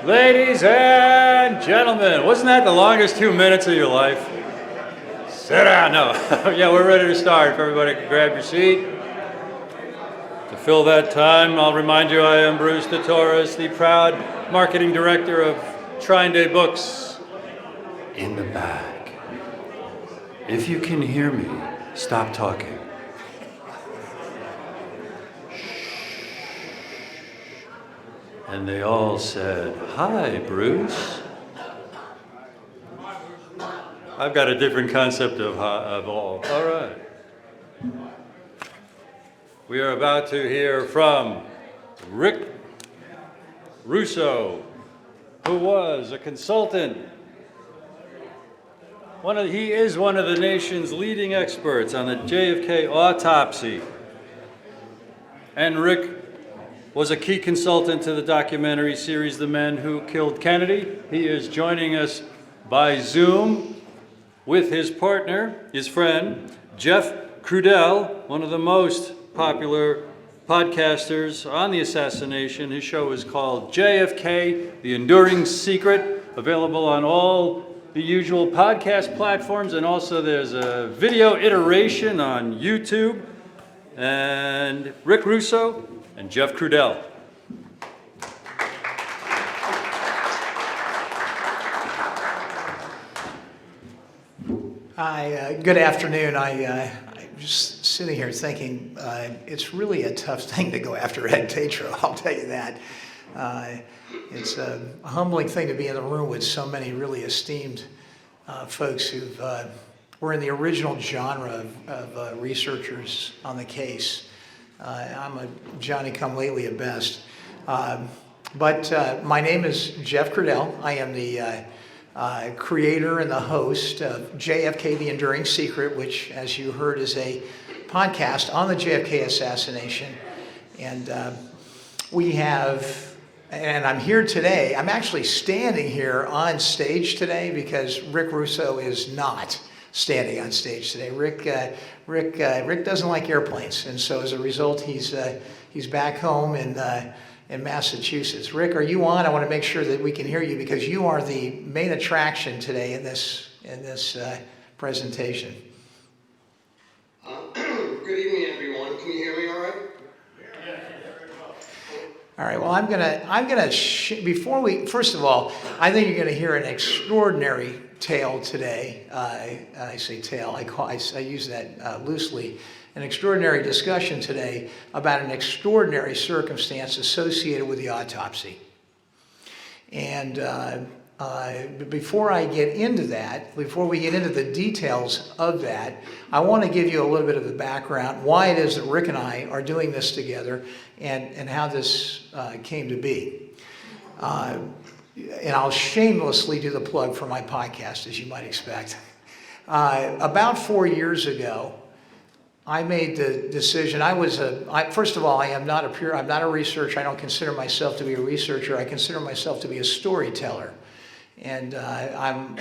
Ladies and gentlemen, wasn't that the longest 2 minutes of your life? Sit down. No. Yeah, we're ready to start. If everybody can grab your seat. To fill that time, I'll remind you I am Bruce DeTorres, the proud marketing director of Crudele Books. In the back. If you can hear me, stop talking. And they all said, "Hi, Bruce." I've got a different concept of all. All right. We are about to hear from Russo, who was a consultant. He is one of the nation's leading experts on the JFK autopsy. And Rick was a key consultant to the documentary series, The Men Who Killed Kennedy. He is joining us by Zoom with his partner, his friend, Jeff Crudele, one of the most popular podcasters on the assassination. His show is called JFK, The Enduring Secret, available on all the usual podcast platforms, and also there's a video iteration on YouTube. And Rick Russo and Jeff Crudele. Hi, good afternoon. I'm just sitting here thinking it's really a tough thing to go after Ed Tatro, I'll tell you that. It's a humbling thing to be in the room with so many really esteemed folks who were in the original genre of researchers on the case. I'm a Johnny-come-lately at best. But my name is Jeff Crudele. I am the creator and the host of JFK, The Enduring Secret, which, as you heard, is a podcast on the JFK assassination. And and I'm here today. I'm actually standing here on stage today because Rick Russo is not standing on stage today. Rick doesn't like airplanes, and so as a result, he's back home in Massachusetts. Rick, are you on? I want to make sure that we can hear you because you are the main attraction today in this presentation. Good evening, everyone. Can you hear me all right? All right. Well, first of all, I think you're going to hear an extraordinary tale today. I say tale. I use that loosely. An extraordinary discussion today about an extraordinary circumstance associated with the autopsy. And before I get into that, before we get into the details of that, I want to give you a little bit of the background, why it is that Rick and I are doing this together, and how this came to be. And I'll shamelessly do the plug for my podcast, as you might expect. About 4 years ago, I made the decision. First of all, I'm not a researcher. I don't consider myself to be a researcher. I consider myself to be a storyteller. And I'm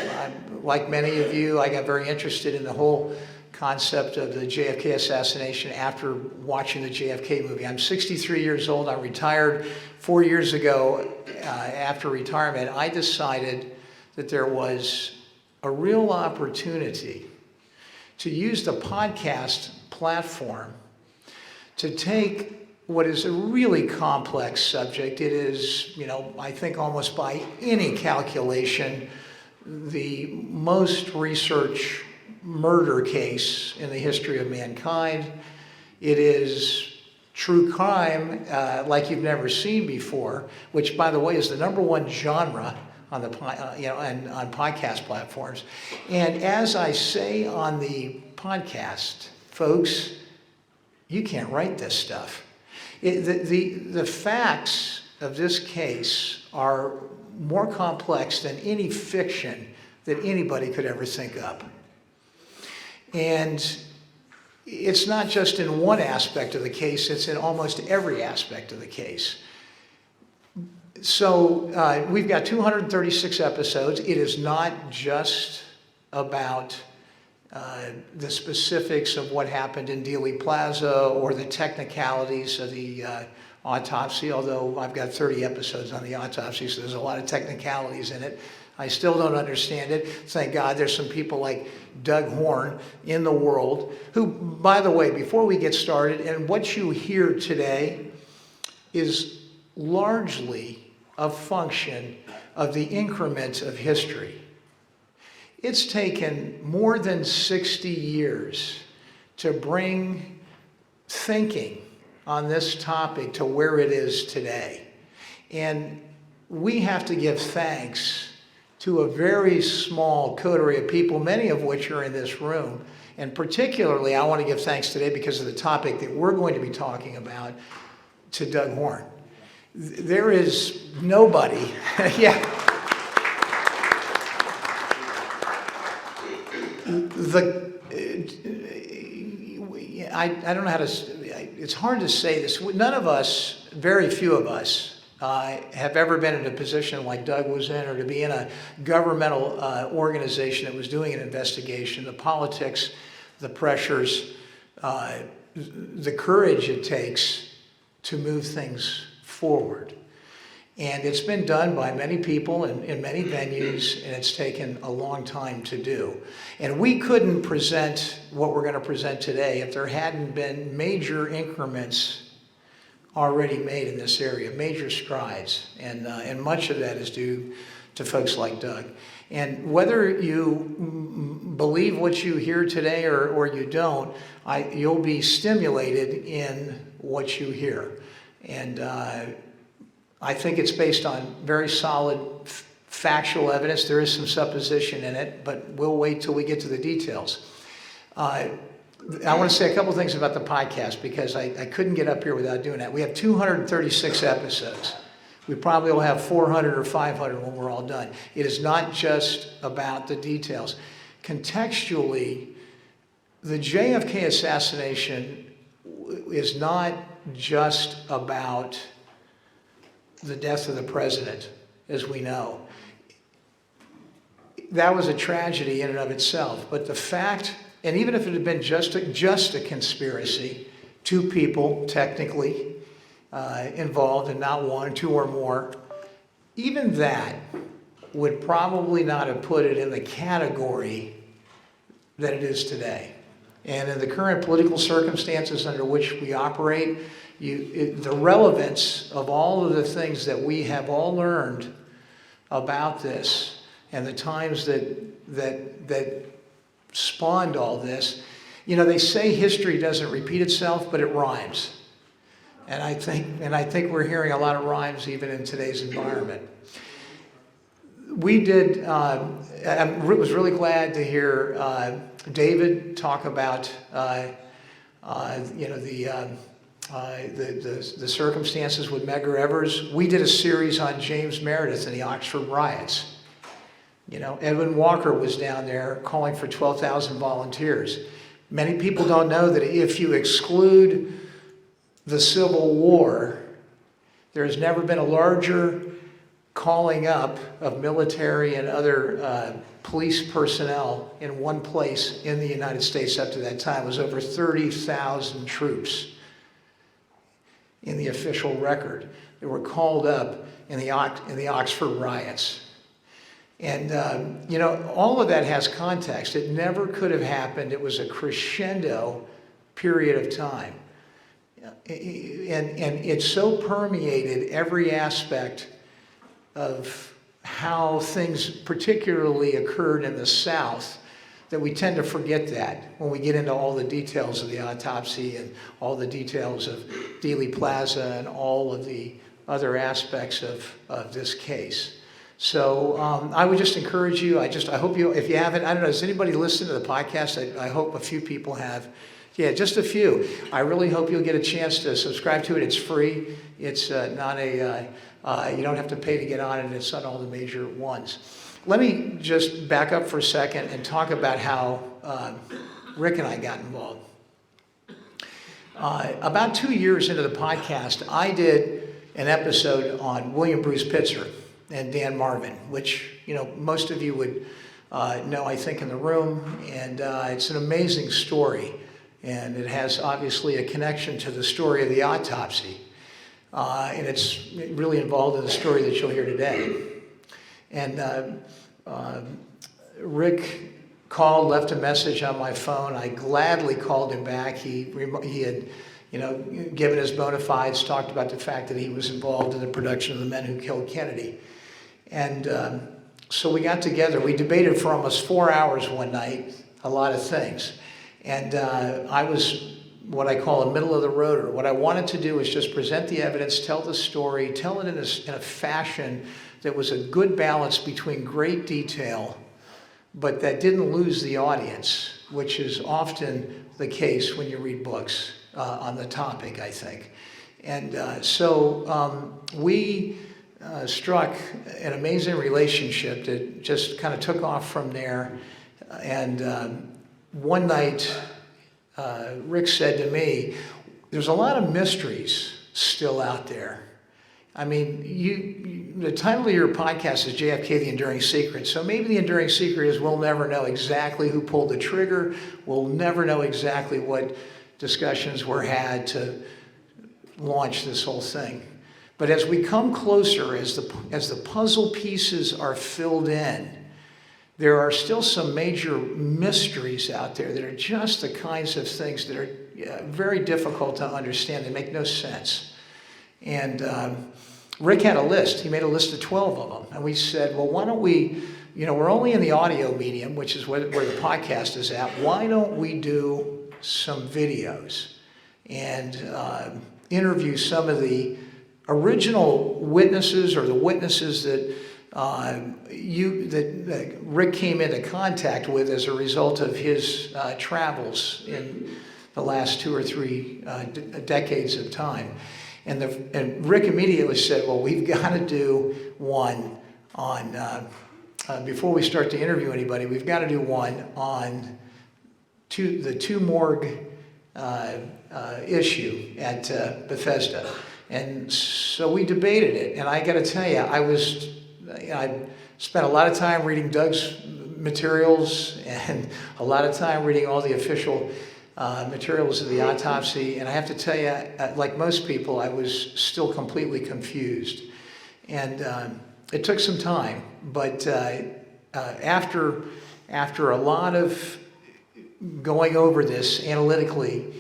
like many of you, I got very interested in the whole concept of the JFK assassination after watching the JFK movie. I'm 63 years old. I retired 4 years ago. After retirement, I decided that there was a real opportunity to use the podcast platform to take what is a really complex subject. It is, I think almost by any calculation, the most researched murder case in the history of mankind. It is true crime like you've never seen before, which, by the way, is the #1 genre on the on podcast platforms. And as I say on the podcast, folks, you can't write this stuff. The facts of this case are more complex than any fiction that anybody could ever think up. And it's not just in one aspect of the case, it's in almost every aspect of the case. So we've got 236 episodes. It is not just about the specifics of what happened in Dealey Plaza or the technicalities of the Autopsy, although I've got 30 episodes on the Autopsy, so there's a lot of technicalities in it. I still don't understand it. Thank God there's some people like Doug Horn in the world who, by the way, before we get started, and what you hear today is largely a function of the increments of history. It's taken more than 60 years to bring thinking on this topic to where it is today. And we have to give thanks to a very small coterie of people, many of which are in this room. And particularly, I want to give thanks today because of the topic that we're going to be talking about, to Doug Horn. There is nobody, yeah. I don't know how to, it's hard to say this. None of us, very few of us, have ever been in a position like Doug was in, or to be in a governmental organization that was doing an investigation. The politics, the pressures, the courage it takes to move things forward. And it's been done by many people in many venues, and it's taken a long time to do. And we couldn't present what we're going to present today if there hadn't been major increments already made in this area, major strides. And much of that is due to folks like Doug. And whether you believe what you hear today or you don't, you'll be stimulated in what you hear. And I think it's based on very solid factual evidence. There is some supposition in it, but we'll wait till we get to the details. I want to say a couple things about the podcast because I couldn't get up here without doing that. We have 236 episodes. We probably will have 400 or 500 when we're all done. It is not just about the details. Contextually, the JFK assassination is not just about the death of the president, as we know. That was a tragedy in and of itself, but the fact, and even if it had been just a conspiracy, two people technically involved and not one, two or more, even that would probably not have put it in the category that it is today. And in the current political circumstances under which we operate, the relevance of all of the things that we have all learned about this and the times that spawned all this, they say history doesn't repeat itself, but it rhymes. And I think we're hearing a lot of rhymes even in today's environment. We did, I was really glad to hear David talk about the circumstances with Medgar Evers. We did a series on James Meredith and the Oxford riots. Edwin Walker was down there calling for 12,000 volunteers. Many people don't know that if you exclude the Civil War, there has never been a larger calling up of military and other police personnel in one place in the United States up to that time. It was over 30,000 troops in the official record that were called up in the Oxford riots. And, all of that has context. It never could have happened. It was a crescendo period of time. And it so permeated every aspect of how things particularly occurred in the South that we tend to forget that when we get into all the details of the autopsy and all the details of Dealey Plaza and all of the other aspects of this case. So I would just encourage you, I hope you, if you haven't, I don't know, has anybody listened to the podcast? I hope a few people have. Yeah, just a few. I really hope you'll get a chance to subscribe to it. It's free. It's not you don't have to pay to get on it. It's on all the major ones. Let me just back up for a second and talk about how Rick and I got involved. About 2 years into the podcast, I did an episode on William Bruce Pitzer and Dan Marvin, which most of you would know, I think, in the room. And it's an amazing story. And it has obviously a connection to the story of the autopsy. and it's really involved in the story that you'll hear today. And Rick called, left a message on my phone. I gladly called him back. He had, given his bona fides, talked about the fact that he was involved in the production of The Men Who Killed Kennedy. And so we got together. We debated for almost 4 hours one night, a lot of things. And I was what I call a middle-of-the-roader. What I wanted to do was just present the evidence, tell the story, tell it in a fashion that was a good balance between great detail, but that didn't lose the audience, which is often the case when you read books on the topic, I think. And so we struck an amazing relationship that just kind of took off from there. And one night, Rick said to me, there's a lot of mysteries still out there. I mean, the title of your podcast is JFK, The Enduring Secret. So maybe the enduring secret is we'll never know exactly who pulled the trigger. We'll never know exactly what discussions were had to launch this whole thing. But as we come closer, as the puzzle pieces are filled in, there are still some major mysteries out there that are just the kinds of things that are very difficult to understand. They make no sense. And Rick had a list. He made a list of 12 of them. And we said, well, why don't we, we're only in the audio medium, which is where the podcast is at. Why don't we do some videos and interview some of the original witnesses or the witnesses that that Rick came into contact with as a result of his travels in the last 2 or 3 decades of time. And Rick immediately said, well, we've got to do one on, before we start to interview anybody, we've got to do one on the two morgue issue at Bethesda. And so we debated it. And I got to tell you, I spent a lot of time reading Doug's materials and a lot of time reading all the official materials of the autopsy. And I have to tell you, like most people, I was still completely confused. And it took some time, but after a lot of going over this analytically,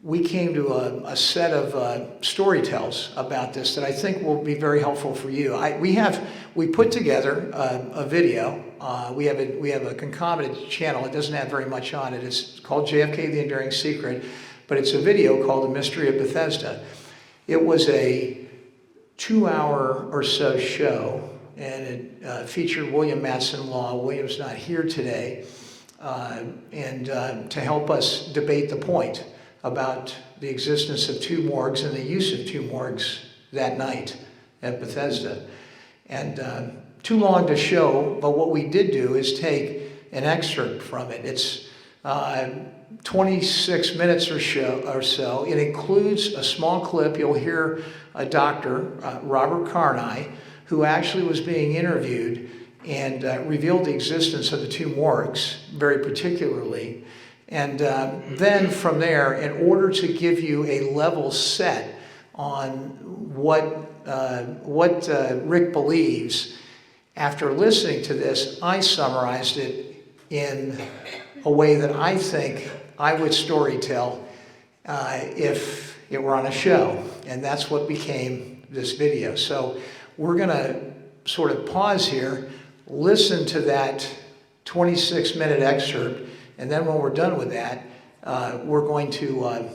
we came to a set of storytells about this that I think will be very helpful for you. We put together a video. We have a concomitant channel. It doesn't have very much on it. It's called JFK, The Enduring Secret, but it's a video called The Mystery of Bethesda. It was a 2-hour or so show, and it featured William Matson Law. William's not here today, and to help us debate the point about the existence of 2 morgues and the use of 2 morgues that night at Bethesda. And too long to show, but what we did do is take an excerpt from it. It's 26 minutes or so. It includes a small clip. You'll hear a doctor, Robert Carney, who actually was being interviewed and revealed the existence of the 2 morgues very particularly. And then from there, in order to give you a level set on what Rick believes, after listening to this, I summarized it in a way that I think I would storytell if it were on a show. And that's what became this video. So we're going to sort of pause here, listen to that 26-minute excerpt, and then when we're done with that, we're going to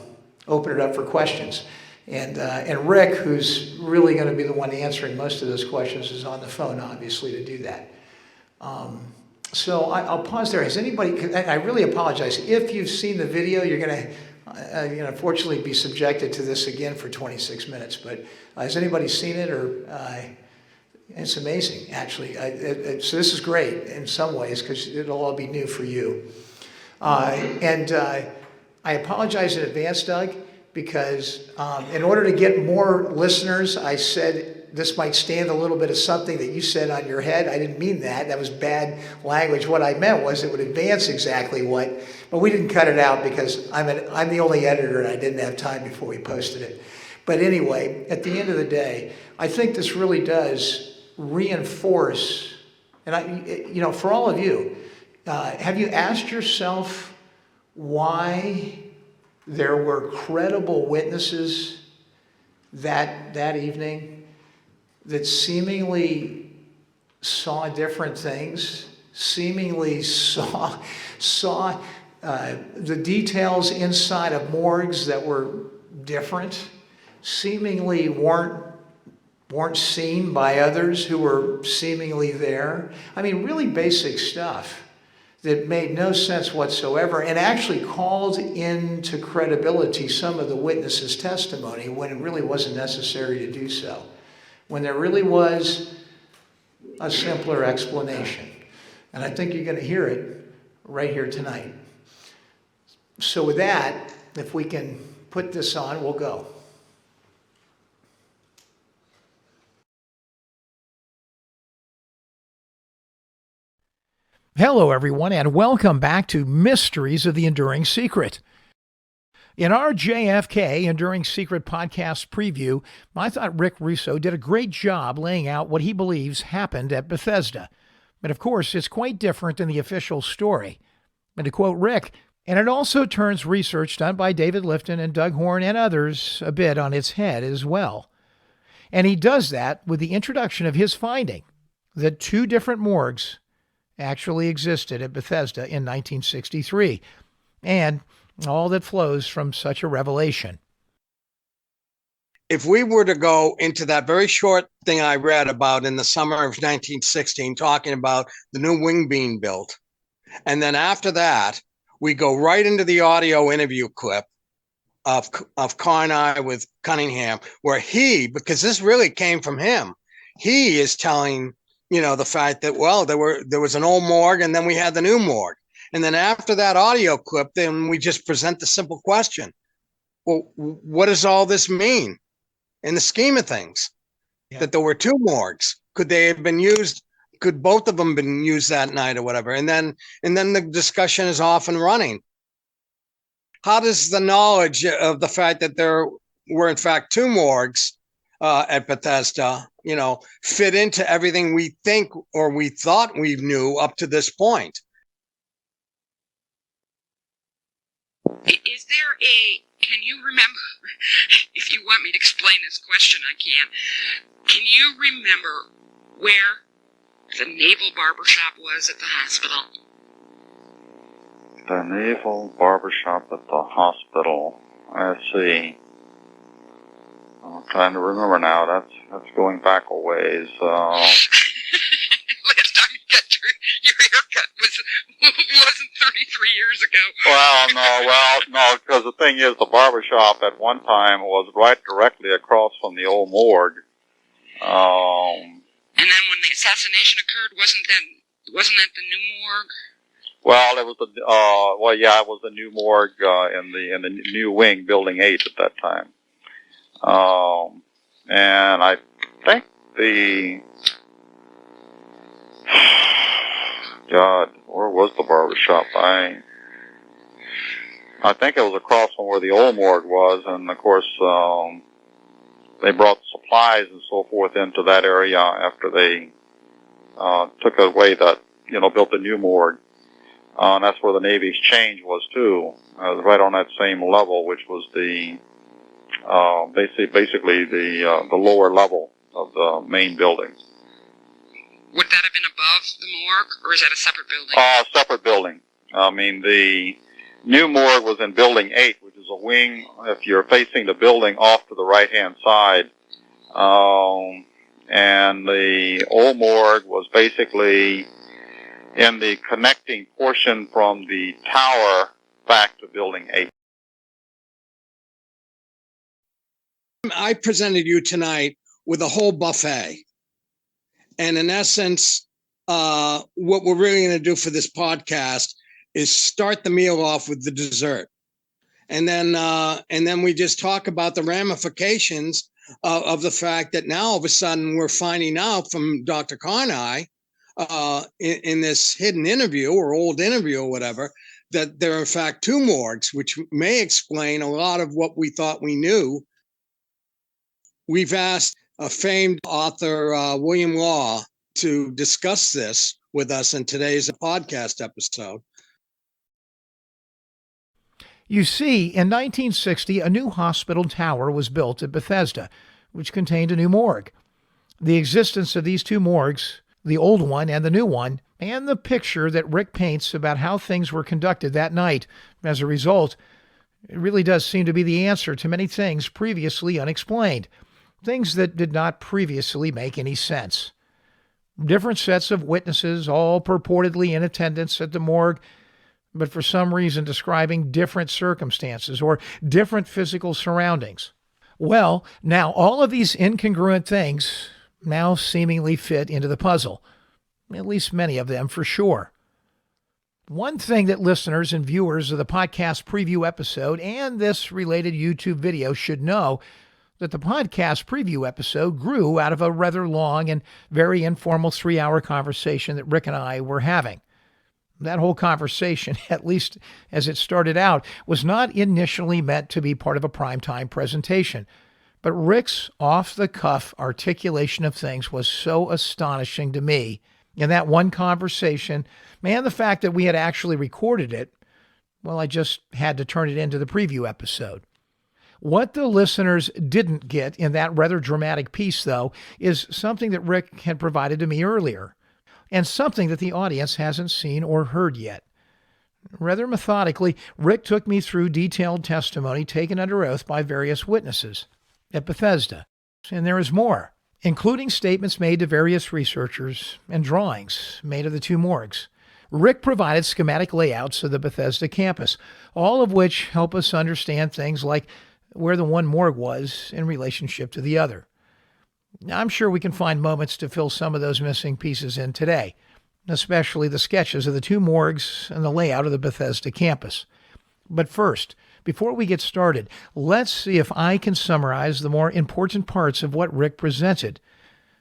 open it up for questions. And Rick, who's really going to be the one answering most of those questions, is on the phone, obviously, to do that. So I'll pause there. Has anybody, I really apologize. If you've seen the video, you're going to, unfortunately, be subjected to this again for 26 minutes. But has anybody seen it? It's amazing, actually. So this is great in some ways because it'll all be new for you. I apologize in advance, Doug, because in order to get more listeners, I said this might stand a little bit of something that you said on your head. I didn't mean that. That was bad language. What I meant was it would advance exactly what, but we didn't cut it out because I'm the only editor and I didn't have time before we posted it. But anyway, at the end of the day, I think this really does reinforce, and for all of you, have you asked yourself why there were credible witnesses that evening that seemingly saw different things, seemingly saw the details inside of morgues that were different, seemingly weren't seen by others who were seemingly there? I mean, really basic stuff that made no sense whatsoever, and actually called into credibility some of the witnesses' testimony when it really wasn't necessary to do so, when there really was a simpler explanation. And I think you're going to hear it right here tonight. So with that, if we can put this on, we'll go. Hello, everyone, and welcome back to Mysteries of the Enduring Secret. In our JFK Enduring Secret podcast preview, I thought Rick Russo did a great job laying out what he believes happened at Bethesda. But of course, it's quite different than the official story. And to quote Rick, and it also turns research done by David Lifton and Doug Horn and others a bit on its head as well. And he does that with the introduction of his finding that two different morgues actually existed at Bethesda in 1963, and all that flows from such a revelation. If we were to go into that very short thing I read about in the summer of 1916, talking about the new wing being built, and then after that, we go right into the audio interview clip of Carney with Cunningham, where because this really came from him, he is telling the fact that, well, there was an old morgue and then we had the new morgue. And then after that audio clip, then we just present the simple question. Well, what does all this mean in the scheme of things? Yeah. That there were two morgues. Could they have been used? Could both of them been used that night or whatever? And then the discussion is off and running. How does the knowledge of the fact that there were in fact two morgues at Bethesda, fit into everything we think or we thought we knew up to this point? Can you remember, if you want me to explain this question, I can you remember where the naval barbershop was at the hospital? The naval barbershop at the hospital. Let's see. I'm trying to remember now. That's going back a ways. Last time you got your haircut wasn't 33 years ago. No, because the thing is, the barbershop at one time was right directly across from the old morgue. And then when the assassination occurred, wasn't that the new morgue? Well, it was it was the new morgue in the new wing, Building 8 at that time. And I think God, where was the barbershop? I think it was across from where the old morgue was, and of course, they brought supplies and so forth into that area after they took away that, built the new morgue. And that's where the Navy Exchange was too, right on that same level, which was the basically the lower level of the main building. Would that have been above the morgue, or is that a separate building? Separate building. I mean, the new morgue was in Building 8, which is a wing, if you're facing the building, off to the right-hand side. And the old morgue was basically in the connecting portion from the tower back to Building 8. I presented you tonight with a whole buffet. And in essence, what we're really going to do for this podcast is start the meal off with the dessert. And then we just talk about the ramifications of the fact that now all of a sudden we're finding out from Dr. Carney in this hidden interview or old interview or whatever, that there are in fact two morgues, which may explain a lot of what we thought we knew. We've asked a famed author, William Law, to discuss this with us in today's podcast episode. You see, in 1960, a new hospital tower was built at Bethesda, which contained a new morgue. The existence of these two morgues, the old one and the new one, and the picture that Rick paints about how things were conducted that night as a result, it really does seem to be the answer to many things previously unexplained, things that did not previously make any sense. Different sets of witnesses, all purportedly in attendance at the morgue, but for some reason describing different circumstances or different physical surroundings. Well, now all of these incongruent things now seemingly fit into the puzzle, at least many of them for sure. One thing that listeners and viewers of the podcast preview episode and this related YouTube video should know, that the podcast preview episode grew out of a rather long and very informal 3-hour conversation that Rick and I were having. That whole conversation, at least as it started out, was not initially meant to be part of a primetime presentation. But Rick's off-the-cuff articulation of things was so astonishing to me in that one conversation, and the fact that we had actually recorded it, well, I just had to turn it into the preview episode. What the listeners didn't get in that rather dramatic piece, though, is something that Rick had provided to me earlier, and something that the audience hasn't seen or heard yet. Rather methodically, Rick took me through detailed testimony taken under oath by various witnesses at Bethesda. And there is more, including statements made to various researchers and drawings made of the two morgues. Rick provided schematic layouts of the Bethesda campus, all of which help us understand things like where the one morgue was in relationship to the other. Now, I'm sure we can find moments to fill some of those missing pieces in today, especially the sketches of the two morgues and the layout of the Bethesda campus. But first, before we get started, let's see if I can summarize the more important parts of what Rick presented.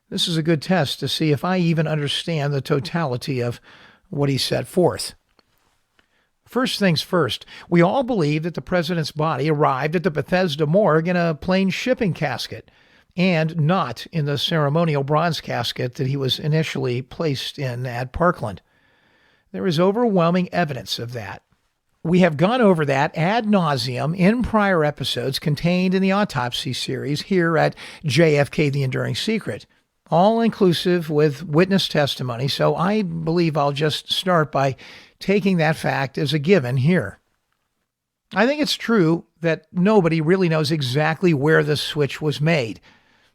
This is a good test to see if I even understand the totality of what he set forth. First things first, we all believe that the president's body arrived at the Bethesda morgue in a plain shipping casket, and not in the ceremonial bronze casket that he was initially placed in at Parkland. There is overwhelming evidence of that. We have gone over that ad nauseum in prior episodes contained in the Autopsy series here at JFK The Enduring Secret, all inclusive with witness testimony, so I believe I'll just start by taking that fact as a given here. I think it's true that nobody really knows exactly where the switch was made.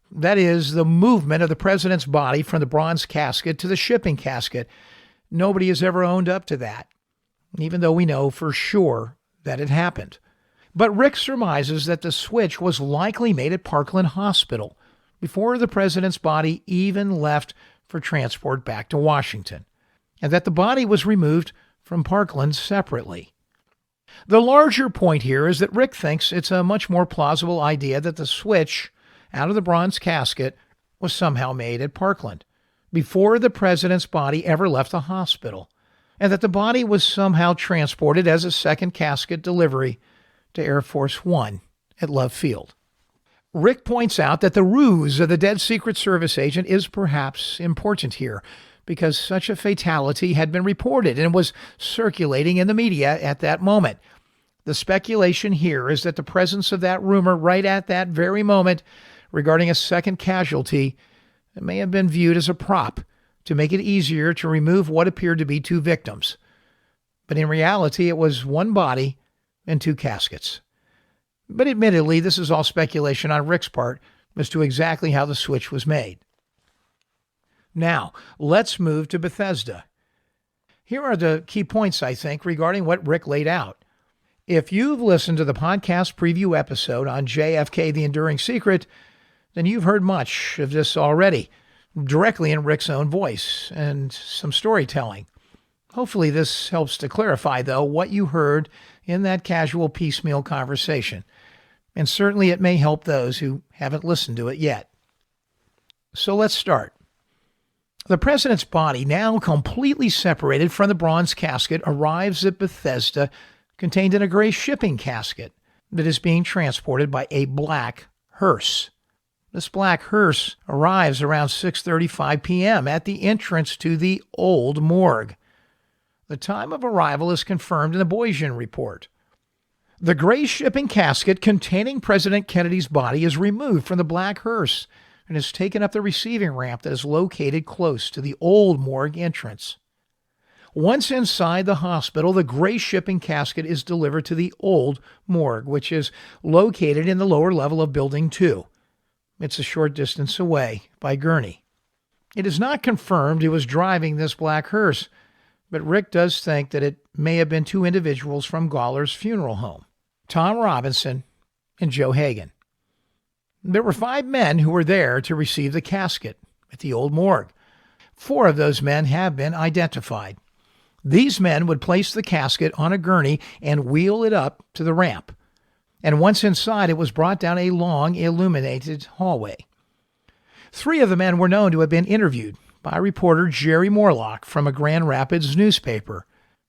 That is, the movement of the president's body from the bronze casket to the shipping casket. Nobody has ever owned up to that, even though we know for sure that it happened. But Rick surmises that the switch was likely made at Parkland Hospital before the president's body even left for transport back to Washington, and that the body was removed from Parkland separately. The larger point here is that Rick thinks it's a much more plausible idea that the switch out of the bronze casket was somehow made at Parkland before the president's body ever left the hospital, and that the body was somehow transported as a second casket delivery to Air Force One at Love Field. Rick points out that the ruse of the dead Secret Service agent is perhaps important here, because such a fatality had been reported and was circulating in the media at that moment. The speculation here is that the presence of that rumor right at that very moment regarding a second casualty may have been viewed as a prop to make it easier to remove what appeared to be two victims. But in reality, it was one body and two caskets. But admittedly, this is all speculation on Rick's part as to exactly how the switch was made. Now, let's move to Bethesda. Here are the key points, I think, regarding what Rick laid out. If you've listened to the podcast preview episode on JFK The Enduring Secret, then you've heard much of this already, directly in Rick's own voice and some storytelling. Hopefully this helps to clarify, though, what you heard in that casual piecemeal conversation. And certainly it may help those who haven't listened to it yet. So let's start. The president's body, now completely separated from the bronze casket, arrives at Bethesda contained in a gray shipping casket that is being transported by a black hearse. This black hearse arrives around 6:35 p.m. at the entrance to the old morgue. The time of arrival is confirmed in the Boysian report. The gray shipping casket containing President Kennedy's body is removed from the black hearse and is taken up the receiving ramp that is located close to the old morgue entrance. Once inside the hospital, the gray shipping casket is delivered to the old morgue, which is located in the lower level of Building 2. It's a short distance away by gurney. It is not confirmed who was driving this black hearse, but Rick does think that it may have been two individuals from Gawler's funeral home, Tom Robinson and Joe Hagan. There were 5 men who were there to receive the casket at the old morgue. 4 of those men have been identified. These men would place the casket on a gurney and wheel it up to the ramp. And once inside, it was brought down a long, illuminated hallway. 3 of the men were known to have been interviewed by reporter Jerry Morlock from a Grand Rapids newspaper.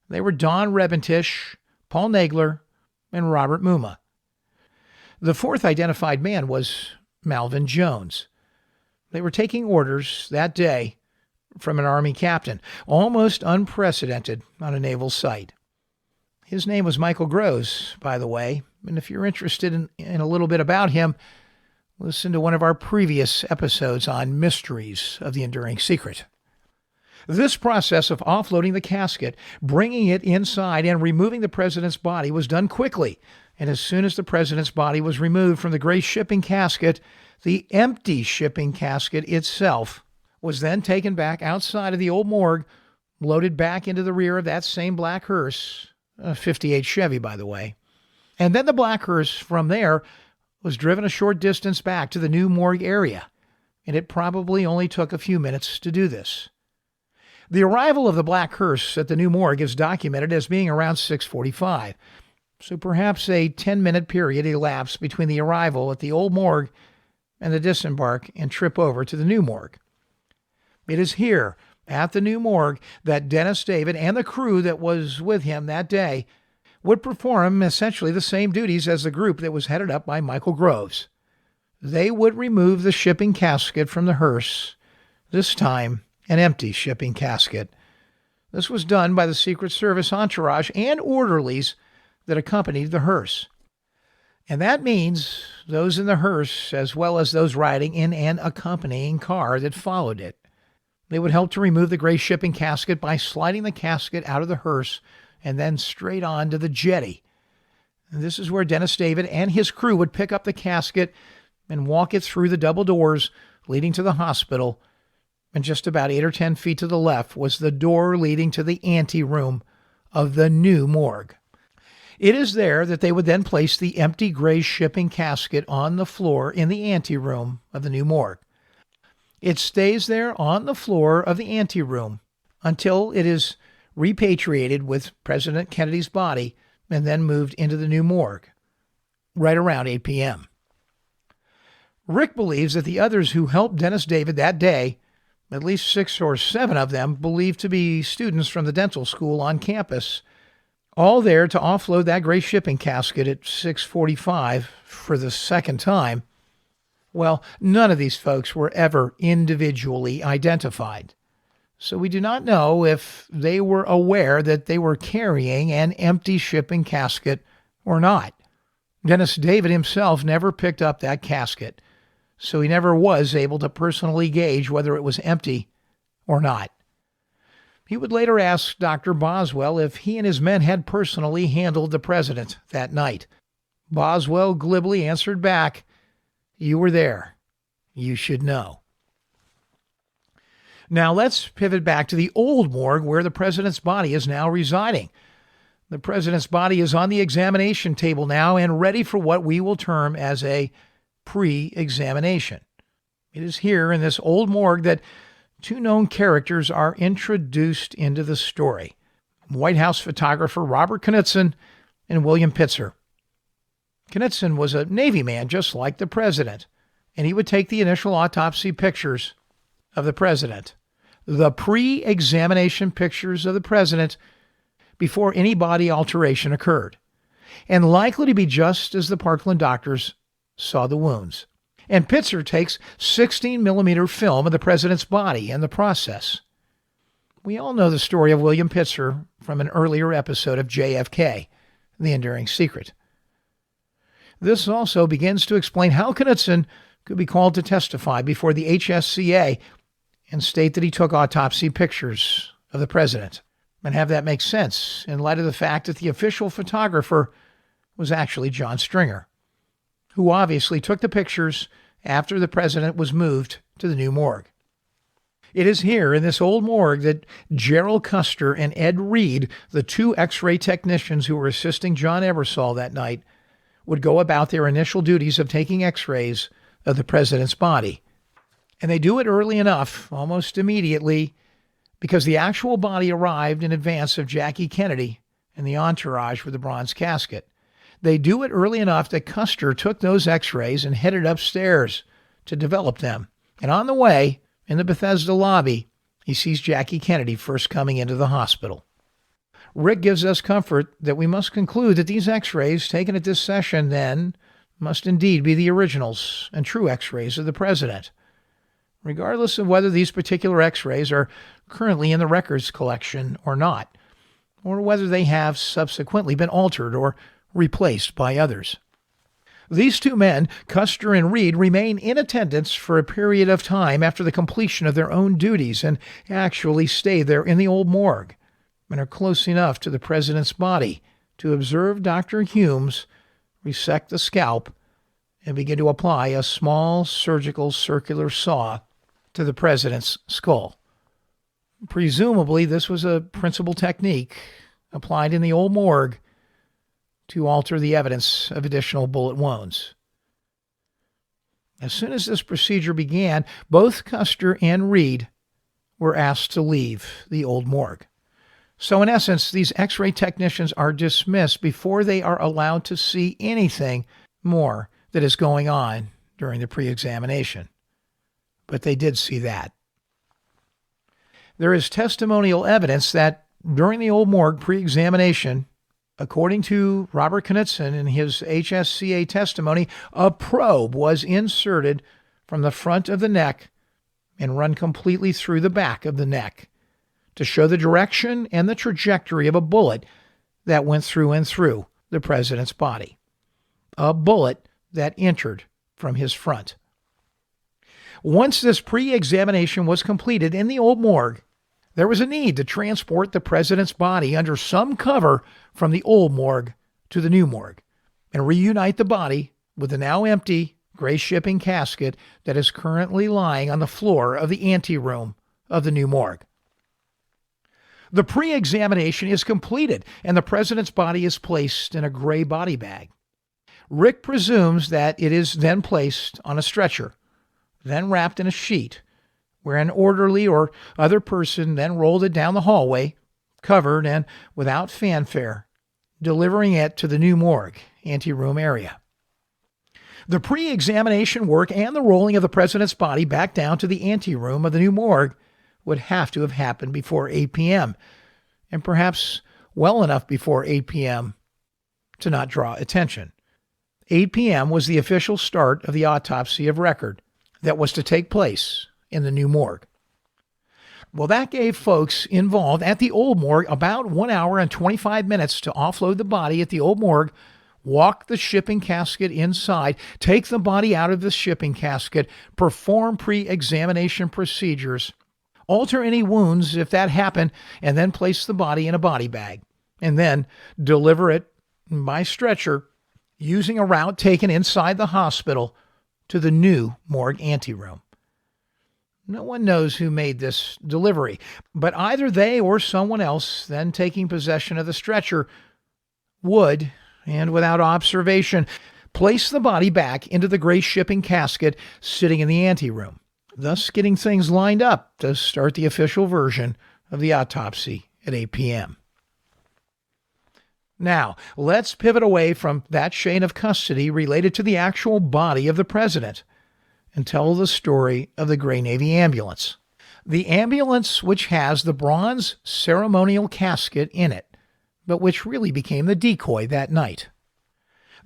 They were Don Rebentish, Paul Nagler, and Robert Muma. The 4th identified man was Malvin Jones. They were taking orders that day from an Army captain, almost unprecedented on a naval site. His name was Michael Groves, by the way, and if you're interested in a little bit about him, listen to one of our previous episodes on Mysteries of the Enduring Secret. This process of offloading the casket, bringing it inside, and removing the president's body was done quickly, and as soon as the president's body was removed from the gray shipping casket, the empty shipping casket itself was then taken back outside of the old morgue, loaded back into the rear of that same black hearse, a 58 Chevy, by the way. And then the black hearse from there was driven a short distance back to the new morgue area, and it probably only took a few minutes to do this. The arrival of the black hearse at the new morgue is documented as being around 6:45, so perhaps a 10-minute period elapsed between the arrival at the old morgue and the disembark and trip over to the new morgue. It is here, at the new morgue, that Dennis David and the crew that was with him that day would perform essentially the same duties as the group that was headed up by Michael Groves. They would remove the shipping casket from the hearse, this time an empty shipping casket. This was done by the Secret Service entourage and orderlies that accompanied the hearse. And that means those in the hearse as well as those riding in an accompanying car that followed it. They would help to remove the gray shipping casket by sliding the casket out of the hearse and then straight on to the jetty. And this is where Dennis David and his crew would pick up the casket and walk it through the double doors leading to the hospital. And just about 8 or 10 feet to the left was the door leading to the anteroom of the new morgue. It is there that they would then place the empty gray shipping casket on the floor in the anteroom of the new morgue. It stays there on the floor of the anteroom until it is repatriated with President Kennedy's body and then moved into the new morgue, right around 8 p.m. Rick believes that the others who helped Dennis David that day, at least 6 or 7 of them believed to be students from the dental school on campus, all there to offload that gray shipping casket at 6:45 for the second time. Well, none of these folks were ever individually identified. So we do not know if they were aware that they were carrying an empty shipping casket or not. Dennis David himself never picked up that casket, so he never was able to personally gauge whether it was empty or not. He would later ask Dr. Boswell if he and his men had personally handled the president that night. Boswell glibly answered back, "You were there. You should know." Now let's pivot back to the old morgue where the president's body is now residing. The president's body is on the examination table now and ready for what we will term as a pre-examination. It is here in this old morgue that 2 known characters are introduced into the story: White House photographer Robert Knudsen and William Pitzer. Knudsen was a Navy man just like the president, and he would take the initial autopsy pictures of the president, the pre-examination pictures of the president before any body alteration occurred, and likely to be just as the Parkland doctors saw the wounds. And Pitzer takes 16mm film of the president's body in the process. We all know the story of William Pitzer from an earlier episode of JFK, The Enduring Secret. This also begins to explain how Knudsen could be called to testify before the HSCA and state that he took autopsy pictures of the president, and have that make sense in light of the fact that the official photographer was actually John Stringer, who obviously took the pictures after the president was moved to the new morgue. It is here in this old morgue that Gerald Custer and Ed Reed, the two X-ray technicians who were assisting John Ebersol that night, would go about their initial duties of taking X-rays of the president's body. And they do it early enough, almost immediately, because the actual body arrived in advance of Jackie Kennedy and the entourage with the bronze casket. They do it early enough that Custer took those X-rays and headed upstairs to develop them. And on the way, in the Bethesda lobby, he sees Jackie Kennedy first coming into the hospital. Rick gives us comfort that we must conclude that these X-rays taken at this session then must indeed be the originals and true X-rays of the president, regardless of whether these particular X-rays are currently in the records collection or not, or whether they have subsequently been altered or replaced by others. These two men, Custer and Reed, remain in attendance for a period of time after the completion of their own duties and actually stay there in the old morgue and are close enough to the president's body to observe Dr. Humes resect the scalp and begin to apply a small surgical circular saw to the president's skull. Presumably, this was a principal technique applied in the old morgue to alter the evidence of additional bullet wounds. As soon as this procedure began, both Custer and Reed were asked to leave the old morgue. So in essence, these X-ray technicians are dismissed before they are allowed to see anything more that is going on during the pre-examination. But they did see that. There is testimonial evidence that during the old morgue pre-examination, according to Robert Knudsen in his HSCA testimony, a probe was inserted from the front of the neck and run completely through the back of the neck to show the direction and the trajectory of a bullet that went through and through the president's body. A bullet that entered from his front. Once this pre-examination was completed in the old morgue, there was a need to transport the president's body under some cover from the old morgue to the new morgue and reunite the body with the now empty gray shipping casket that is currently lying on the floor of the anteroom of the new morgue. The pre-examination is completed and the president's body is placed in a gray body bag. Rick presumes that it is then placed on a stretcher, then wrapped in a sheet, where an orderly or other person then rolled it down the hallway, covered and without fanfare, delivering it to the new morgue anteroom area. The pre-examination work and the rolling of the president's body back down to the anteroom of the new morgue would have to have happened before 8 p.m., and perhaps well enough before 8 p.m. to not draw attention. 8 p.m. was the official start of the autopsy of record that was to take place in the new morgue. Well, that gave folks involved at the old morgue about 1 hour and 25 minutes to offload the body at the old morgue, walk the shipping casket inside, take the body out of the shipping casket, perform pre-examination procedures, alter any wounds if that happened, and then place the body in a body bag, and then deliver it by stretcher using a route taken inside the hospital to the new morgue anteroom. No one knows who made this delivery, but either they or someone else then taking possession of the stretcher would, and without observation, place the body back into the gray shipping casket sitting in the anteroom, thus getting things lined up to start the official version of the autopsy at 8 p.m. Now, let's pivot away from that chain of custody related to the actual body of the president and tell the story of the Gray Navy ambulance. The ambulance which has the bronze ceremonial casket in it, but which really became the decoy that night.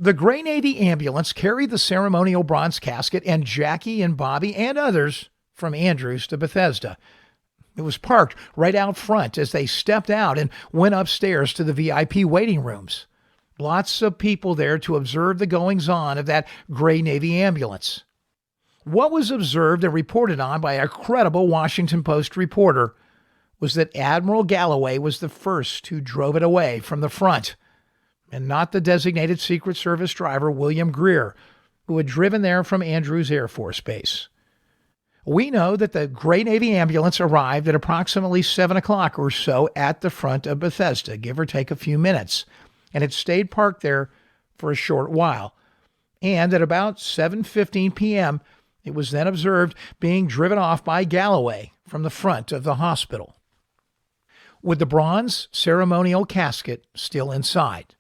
The Gray Navy ambulance carried the ceremonial bronze casket and Jackie and Bobby and others from Andrews to Bethesda. It was parked right out front as they stepped out and went upstairs to the VIP waiting rooms. Lots of people there to observe the goings-on of that Gray Navy ambulance. What was observed and reported on by a credible Washington Post reporter was that Admiral Galloway was the first who drove it away from the front, and not the designated Secret Service driver William Greer, who had driven there from Andrews Air Force Base. We know that the Gray Navy ambulance arrived at approximately 7 o'clock or so at the front of Bethesda, give or take a few minutes, and it stayed parked there for a short while. And at about 7:15 p.m., it was then observed being driven off by Galloway from the front of the hospital, with the bronze ceremonial casket still inside.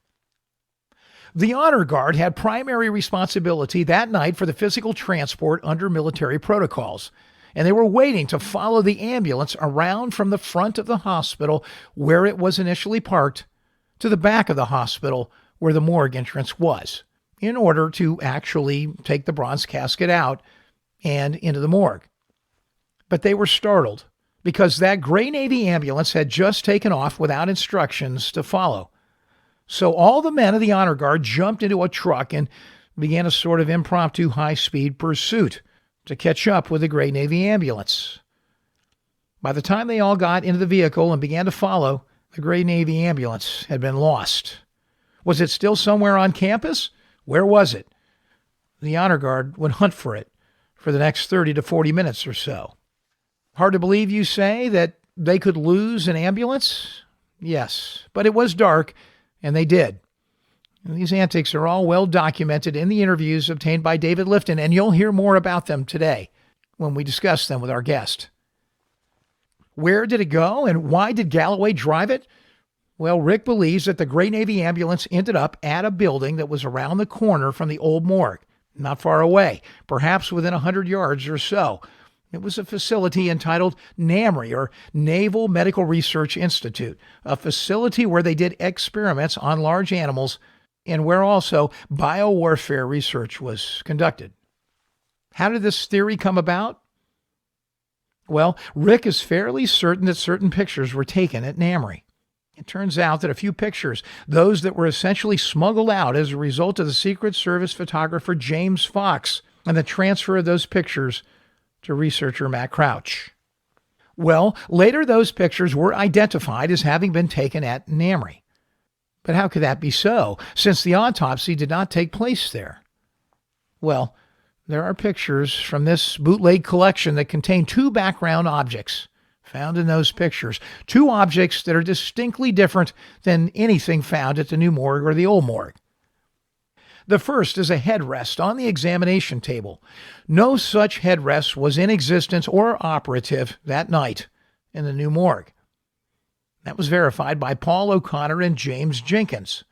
The Honor Guard had primary responsibility that night for the physical transport under military protocols, and they were waiting to follow the ambulance around from the front of the hospital where it was initially parked to the back of the hospital where the morgue entrance was, in order to actually take the bronze casket out and into the morgue. But they were startled because that Gray Navy ambulance had just taken off without instructions to follow. So all the men of the Honor Guard jumped into a truck and began a sort of impromptu high-speed pursuit to catch up with the Gray Navy ambulance. By the time they all got into the vehicle and began to follow, the Gray Navy ambulance had been lost. Was it still somewhere on campus? Where was it? The Honor Guard would hunt for it for the next 30 to 40 minutes or so. Hard to believe, you say, that they could lose an ambulance? Yes, but it was dark, and they did. And these antics are all well documented in the interviews obtained by David Lifton, and you'll hear more about them today when we discuss them with our guest. Where did it go, and why did Galloway drive it? Well, Rick believes that the Gray Navy ambulance ended up at a building that was around the corner from the old morgue, not far away, perhaps within 100 yards or so. It was a facility entitled NAMRI, or Naval Medical Research Institute, a facility where they did experiments on large animals and where also biowarfare research was conducted. How did this theory come about? Well, Rick is fairly certain that certain pictures were taken at NAMRI. It turns out that a few pictures, those that were essentially smuggled out as a result of the Secret Service photographer James Fox and the transfer of those pictures to researcher Matt Crouch. Well, later those pictures were identified as having been taken at NAMRI. But how could that be so, since the autopsy did not take place there? Well, there are pictures from this bootleg collection that contain two background objects found in those pictures, two objects that are distinctly different than anything found at the new morgue or the old morgue. The first is a headrest on the examination table. No such headrest was in existence or operative that night in the new morgue. That was verified by Paul O'Connor and James Jenkins,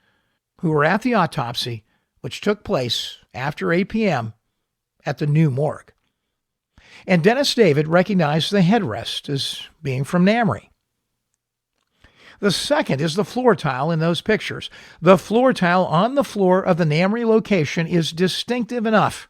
who were at the autopsy, which took place after 8 p.m. at the new morgue. And Dennis David recognized the headrest as being from NAMRI. The second is the floor tile in those pictures. The floor tile on the floor of the NAMRI location is distinctive enough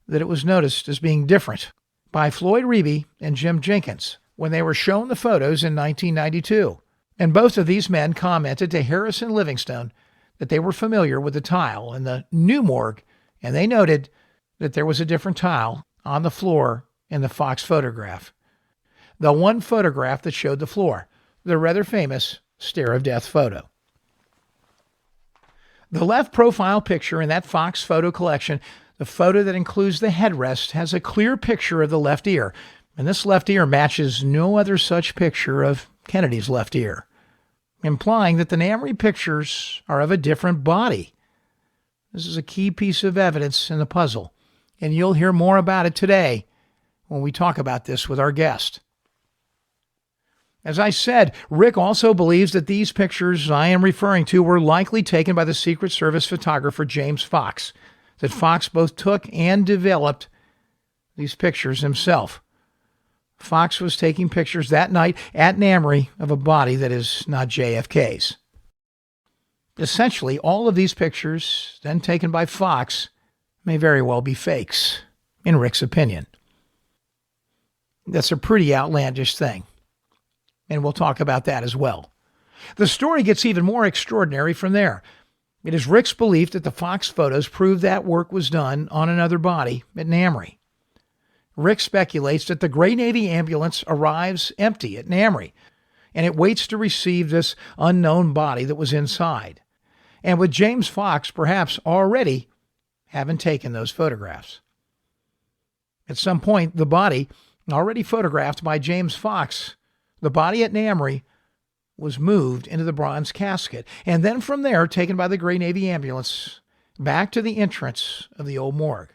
that it was noticed as being different by Floyd Reeby and Jim Jenkins when they were shown the photos in 1992. And both of these men commented to Harrison Livingstone that they were familiar with the tile in the new morgue, and they noted that there was a different tile on the floor in the Fox photograph. The one photograph that showed the floor, the rather famous stare of death photo. The left profile picture in that Fox photo collection, the photo that includes the headrest, has a clear picture of the left ear, and this left ear matches no other such picture of Kennedy's left ear, implying that the NAMRI pictures are of a different body. This is a key piece of evidence in the puzzle, and you'll hear more about it today when we talk about this with our guest. As I said, Rick also believes that these pictures I am referring to were likely taken by the Secret Service photographer James Fox, that Fox both took and developed these pictures himself. Fox was taking pictures that night at NAMRI of a body that is not JFK's. Essentially, all of these pictures, then taken by Fox, may very well be fakes, in Rick's opinion. That's a pretty outlandish thing, and we'll talk about that as well. The story gets even more extraordinary from there. It is Rick's belief that the Fox photos prove that work was done on another body at Namry. Rick speculates that the Gray Navy ambulance arrives empty at Namry, and it waits to receive this unknown body that was inside, and with James Fox perhaps already having taken those photographs. At some point, the body, already photographed by James Fox, the body at Namry, was moved into the bronze casket, and then from there taken by the Gray Navy ambulance back to the entrance of the old morgue.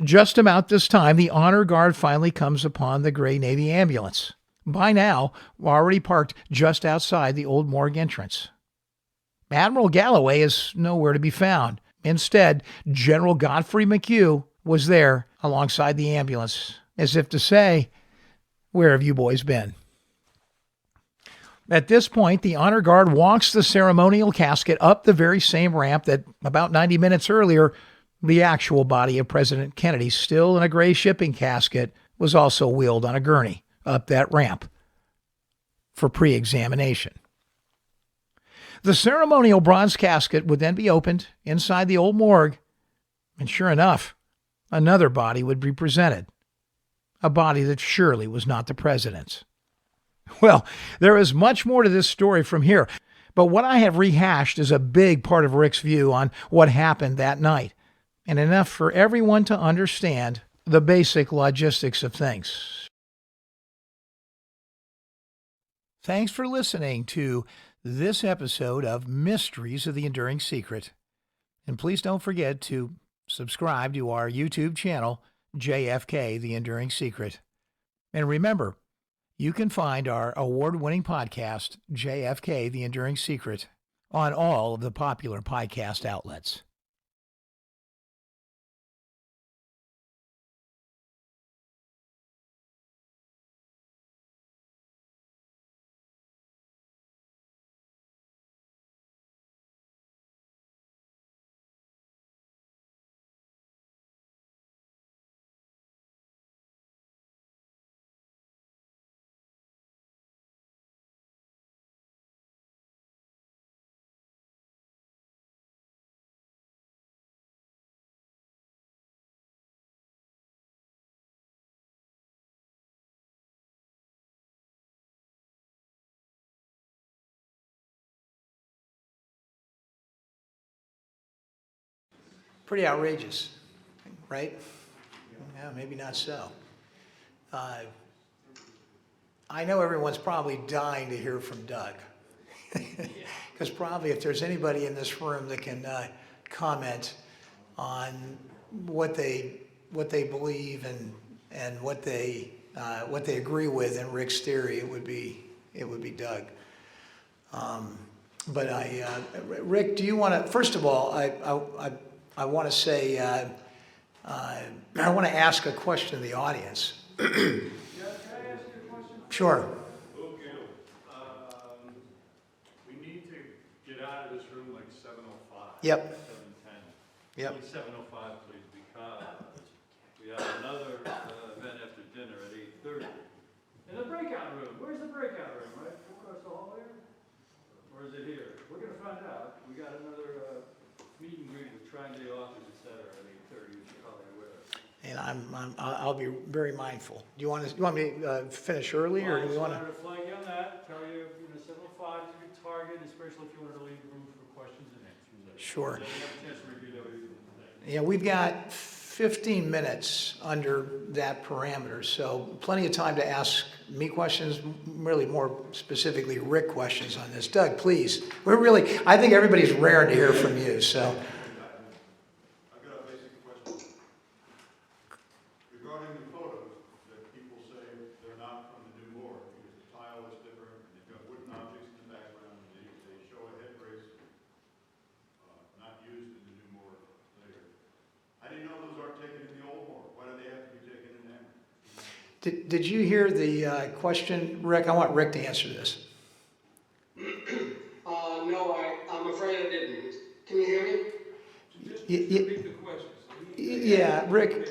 Just about this time, the honor guard finally comes upon the Gray Navy ambulance, by now already parked just outside the old morgue entrance. Admiral Galloway is nowhere to be found. Instead, General Godfrey McHugh was there alongside the ambulance, as if to say, "Where have you boys been?" At this point, the honor guard walks the ceremonial casket up the very same ramp that about 90 minutes earlier, the actual body of President Kennedy, still in a gray shipping casket, was also wheeled on a gurney up that ramp for pre-examination. The ceremonial bronze casket would then be opened inside the old morgue, and sure enough, another body would be presented, a body that surely was not the president's. Well, there is much more to this story from here, but what I have rehashed is a big part of Rick's view on what happened that night, and enough for everyone to understand the basic logistics of things. Thanks for listening to this episode of Mysteries of the Enduring Secret. And please don't forget to subscribe to our YouTube channel, JFK The Enduring Secret. And remember, you can find our award-winning podcast, JFK The Enduring Secret, on all of the popular podcast outlets. Pretty outrageous, right? Yeah, maybe not so. I know everyone's probably dying to hear from Doug. Because probably if there's anybody in this room that can comment on what they believe and what they agree with in Rick's theory, it would be Doug. But Rick, do you want to? First of all, I want to say I want to ask a question to the audience. Yeah, can I ask you a question? Sure. Okay. We need to get out of this room like 7:05. Yep. 7:10. Yep. Like 7:05, please, because we have another event after dinner at 8:30. In the breakout room. Where's the breakout room? Right across the hall there? Or is it here? We're going to find out. We got another meet and greet with Tri-Day authors, et cetera, at 8:30. You should probably aware. And I'll be very mindful. Do you want me to finish early, or do we want I to? just wanted to flag you on that, tell you, 7:05 is a good target, especially if you wanted to leave room for questions and answers. Sure. Then you have a chance to review everything today. Yeah, we've got 15 minutes under that parameter, so plenty of time to ask me questions, really more specifically Rick questions on this. Doug, please. I think everybody's raring to hear from you, so. I've got a basic question. Regarding the photos that people say they're not from the new morgue because the tile is different, and they've got wooden objects in the background, and they show a head brace not used in the new morgue later. I didn't know those aren't taken in the old morgue. Why do they have to be taken in there? Did you hear the question, Rick? I want Rick to answer this. No, I'm afraid I didn't. Yeah, Rick,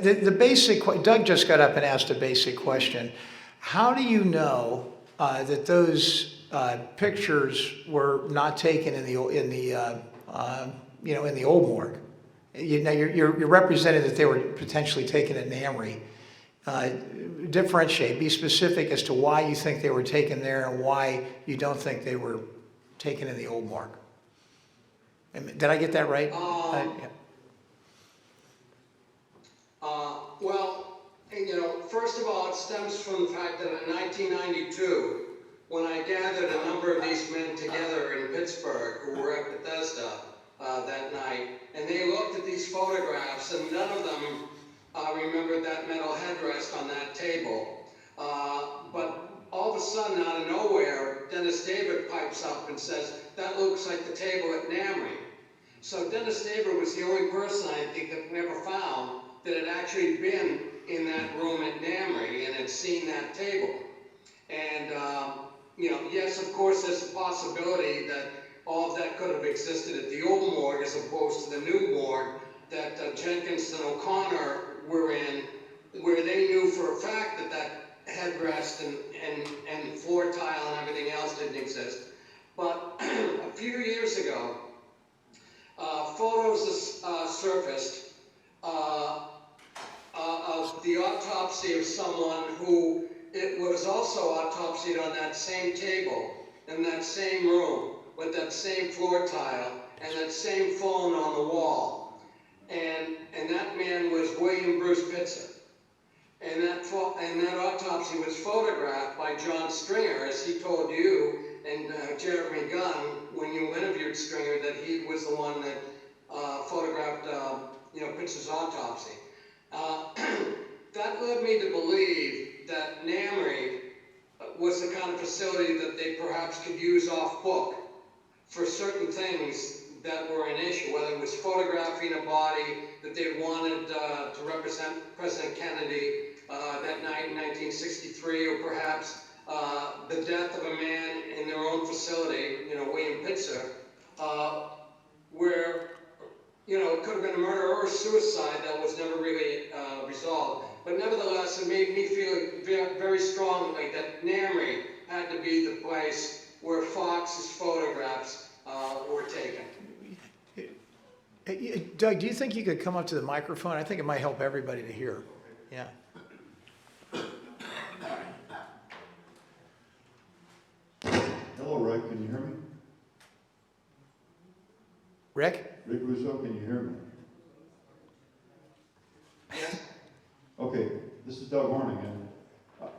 the basic, Doug just got up and asked a basic question. How do you know that those pictures were not taken in the old morgue? You know, you're representing that they were potentially taken at Namry. Differentiate, be specific as to why you think they were taken there and why you don't think they were taken in the old morgue. Did I get that right? Yeah. Well, first of all, it stems from the fact that in 1992, when I gathered a number of these men together in Pittsburgh who were at Bethesda that night, and they looked at these photographs, and none of them remembered that metal headrest on that table. But all of a sudden, out of nowhere, Dennis David pipes up and says, "That looks like the table at Namry." So Dennis David was the only person I think that we ever found that had actually been in that room at Namry and had seen that table. And, yes, of course, there's a possibility that all of that could have existed at the old morgue as opposed to the new morgue that Jenkins and O'Connor were in, where they knew for a fact that that headrest and floor tile and everything else didn't exist. But a few years ago, photos surfaced of the autopsy of someone who it was also autopsied on that same table, in that same room, with that same floor tile, and that same phone on the wall. And that man was William Bruce Pitzer. And that autopsy was photographed by John Stringer, as he told you, and Jeremy Gunn, when you interviewed Stringer, that he was the one that photographed, Pitzer's autopsy. That led me to believe that Namry was the kind of facility that they perhaps could use off book for certain things that were an issue, whether it was photographing a body that they wanted to represent President Kennedy that night in 1963, or perhaps the death of a man in their own facility, William Pitzer, where it could have been a murder or a suicide that was never really resolved. But nevertheless, it made me feel very strongly that Namry had to be the place where Fox's photographs were taken. Doug, do you think you could come up to the microphone? I think it might help everybody to hear. Yeah. Hello, Rick, can you hear me? Rick? Rick Russo, can you hear me? Okay, this is Doug Horning, and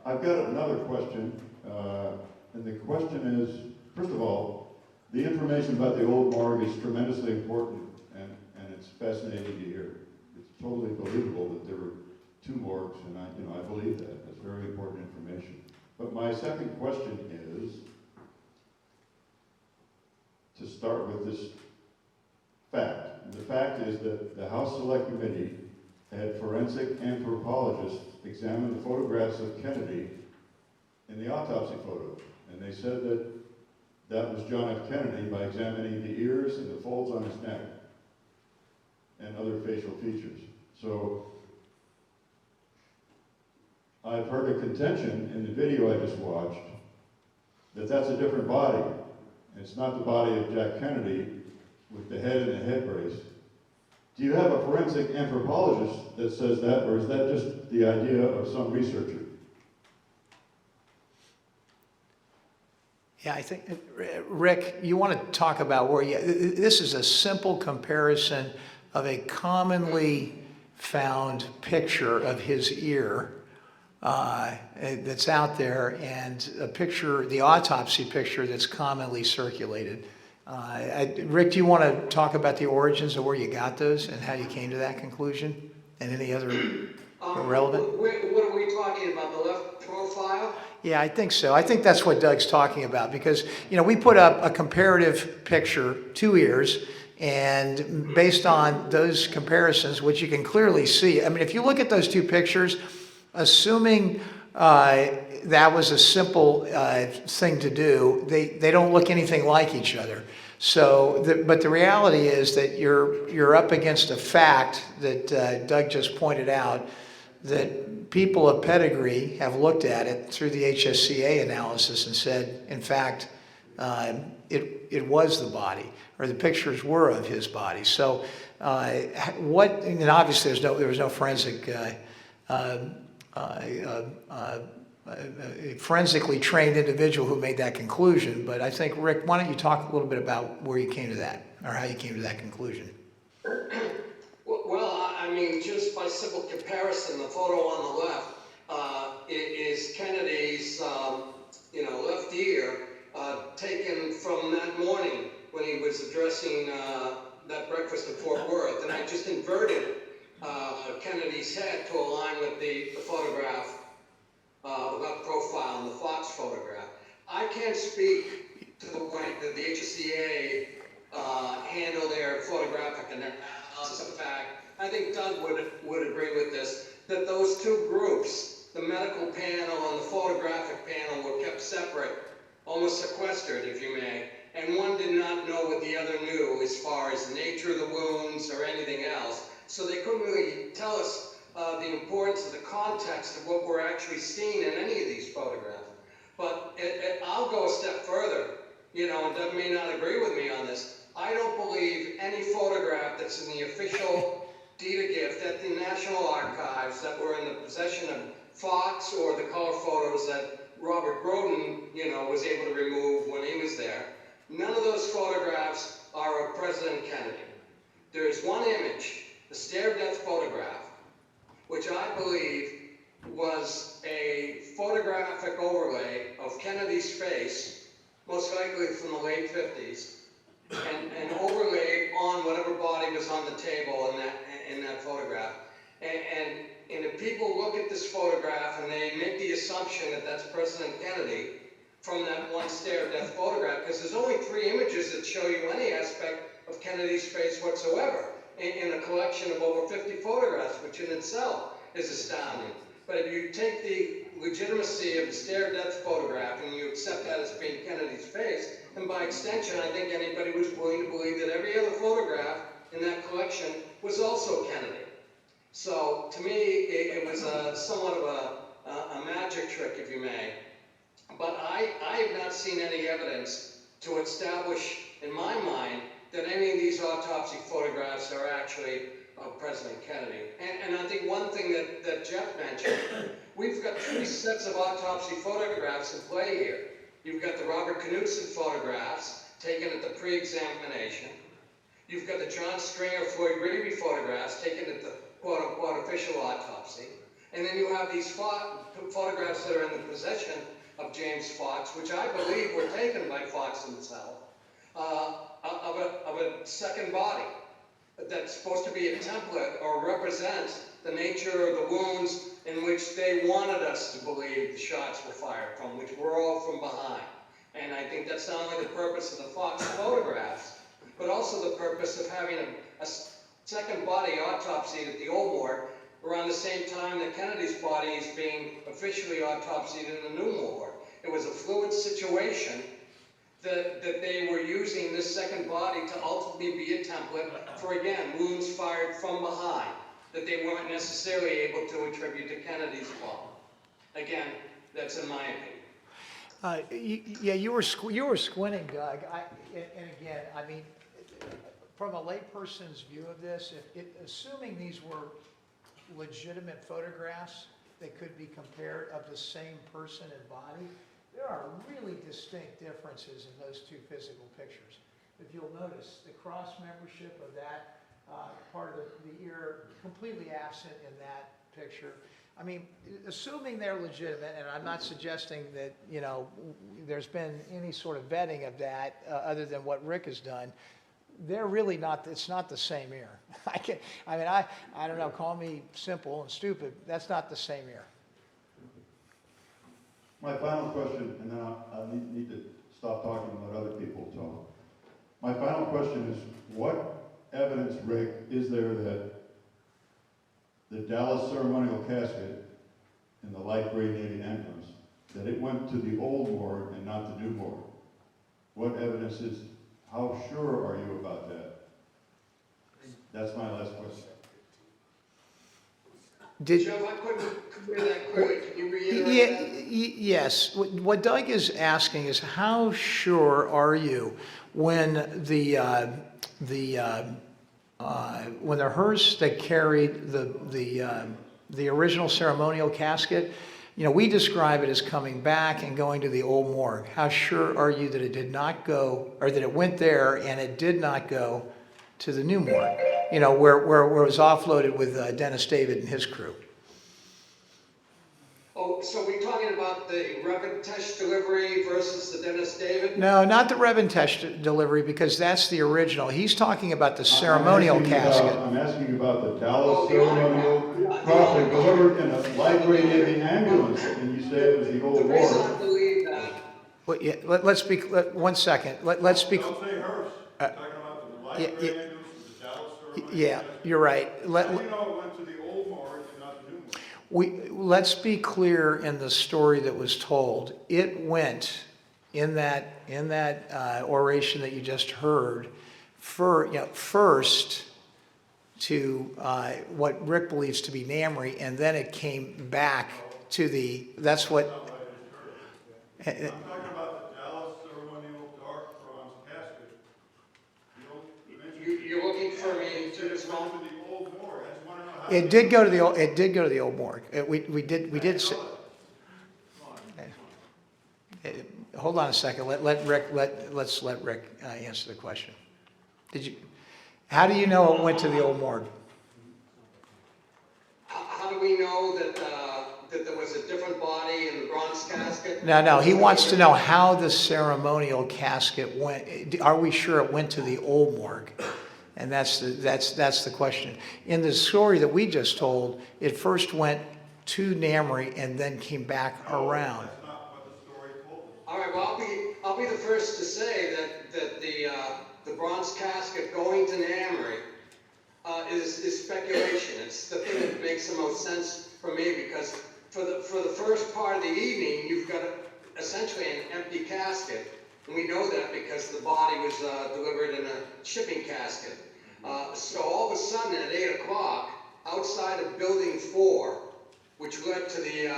I've got another question, and the question is, first of all, the information about the old morgue is tremendously important, and it's fascinating to hear. It's totally believable that there were two morgues, and I believe that. That's very important information. But my second question is, to start with this fact. And the fact is that the House Select Committee had forensic anthropologists examine the photographs of Kennedy in the autopsy photo. And they said that that was John F. Kennedy by examining the ears and the folds on his neck and other facial features. So I've heard a contention in the video I just watched that that's a different body. It's not the body of Jack Kennedy with the head and the head brace. Do you have a forensic anthropologist that says that, or is that just the idea of some researcher? Yeah, I think, Rick, you want to talk about this is a simple comparison of a commonly found picture of his ear that's out there, and a picture, the autopsy picture that's commonly circulated. Rick, do you want to talk about the origins of where you got those and how you came to that conclusion, and any other relevant? What are we talking about, the left profile? Yeah, I think so. I think that's what Doug's talking about, because, we put up a comparative picture, 2 ears, and based on those comparisons, which you can clearly see, I mean, if you look at those 2 pictures, assuming that was a simple thing to do, they don't look anything like each other. So, but the reality is that you're up against a fact that Doug just pointed out, that people of pedigree have looked at it through the HSCA analysis and said, in fact, it was the body, or the pictures were of his body. So, and obviously there was no forensic a forensically trained individual who made that conclusion. But I think, Rick, why don't you talk a little bit about where you came to that, or how you came to that conclusion? Well, I mean, just by simple comparison, the photo on the left is Kennedy's, left ear, taken from that morning when he was addressing that breakfast in Fort Worth. And I just inverted Kennedy's head to align with the photograph, that profile in the Fox photograph. I can't speak to the way that the HSCA handled their photographic analysis. In fact, I think Doug would agree with this, that those two groups, the medical panel and the photographic panel, were kept separate, almost sequestered, if you may, and one did not know what the other knew as far as the nature of the wounds or anything else. So they couldn't really tell us the importance of the context of what we're actually seeing in any of these photographs. But I'll go a step further, and Doug may not agree with me on this. I don't believe any photograph that's in the official deed of gift at the National Archives that were in the possession of Fox, or the color photos that Robert Groden, was able to remove when he was there. None of those photographs are of President Kennedy. There is one image, the stare death photograph, which I believe was a photographic overlay of Kennedy's face, most likely from the late 50s, and overlaid on whatever body was on the table in that photograph. And if people look at this photograph and they make the assumption that that's President Kennedy from that one stare death photograph, because there's only 3 images that show you any aspect of Kennedy's face whatsoever in a collection of over 50 photographs, which in itself is astounding. But if you take the legitimacy of the stare death photograph and you accept that as being Kennedy's face, and by extension, I think anybody was willing to believe that every other photograph in that collection was also Kennedy. So to me, it was somewhat of a magic trick, if you may. But I have not seen any evidence to establish, in my mind, that any of these autopsy photographs are actually of President Kennedy. And I think one thing that Jeff mentioned, we've got 3 sets of autopsy photographs in play here. You've got the Robert Knudsen photographs taken at the pre-examination. You've got the John Stringer Floyd Gravy photographs taken at the quote-unquote official autopsy. And then you have these photographs that are in the possession of James Fox, which I believe were taken by Fox himself, of a second body that's supposed to be a template or represent the nature of the wounds in which they wanted us to believe the shots were fired from, which were all from behind. And I think that's not only the purpose of the Fox photographs, but also the purpose of having a second body autopsied at the old morgue around the same time that Kennedy's body is being officially autopsied in the new morgue. It was a fluid situation that they were using this second body to ultimately be a template for, again, wounds fired from behind, that they weren't necessarily able to attribute to Kennedy's fault. Again, that's in my opinion. Yeah, you were squinting, Doug. And again, I mean, from a layperson's view of this, assuming these were legitimate photographs that could be compared of the same person and body, there are really distinct differences in those 2 physical pictures. If you'll notice, the cross membership of that part of the ear completely absent in that picture. I mean, assuming they're legitimate, and I'm not suggesting that, there's been any sort of vetting of that other than what Rick has done, they're really not, it's not the same ear. I don't know, call me simple and stupid, that's not the same ear. My final question, and then I need to stop talking and let other people talk. My final question is, what evidence, Rick, is there that the Dallas ceremonial casket in the light gray navy entrance, that it went to the old morgue and not the new morgue? What evidence is, How sure are you about that? That's my last question. Did, Jeff, I couldn't hear that clearly. Can you reiterate yeah, that? yes. What Doug is asking is how sure are you when when the hearse that carried the original ceremonial casket, you know, we describe it as coming back and going to the old morgue. How sure are you that it did not go, or that it went there and it did not go to the new morgue? You know, where it was offloaded with Dennis David and his crew. Oh, so we're talking about the Reventesh delivery versus the Dennis David? No, not the Reventesh delivery, because that's the original. He's talking about the ceremonial casket. I'm asking about the Oh, Dallas the honor ceremonial guard. Yeah, the coffin honor guard. delivered in a light-weight Navy ambulance, and you say it was the The old reason I morgue. believe that, Well, yeah, let's be, 1 second. Let's be, Don't say hearse. You're talking about the light-weight yeah, ambulance with the Dallas ceremonial yeah, casket. you're right. How do you know it went to the old morgue and not the new morgue? Let's be clear in the story that was told. It went in that oration that you just heard, first to what Rick believes to be Namry, and then it came back to the. That's what. I'm talking about the Dallas ceremonial dark bronze casket. You mentioned you're looking for me to it this went moment. to the old morgue. I just want to know how. It did go to the old. It did go to the old morgue. We did. Hold on a second. Let's let Rick answer the question. How do you know it went to the old morgue? How do we know that, that there was a different body in the bronze casket? No. He wants to know how the ceremonial casket went. Are we sure it went to the old morgue? And that's the question. In the story that we just told, it first went to Namry and then came back around. That's not what the story told us. All right, well, I'll be the first to say that the bronze casket going to Namry is speculation. It's the thing that makes the most sense for me, because for the first part of the evening, you've got essentially an empty casket. And we know that because the body was delivered in a shipping casket. So all of a sudden at 8 o'clock, outside of building 4, which led to the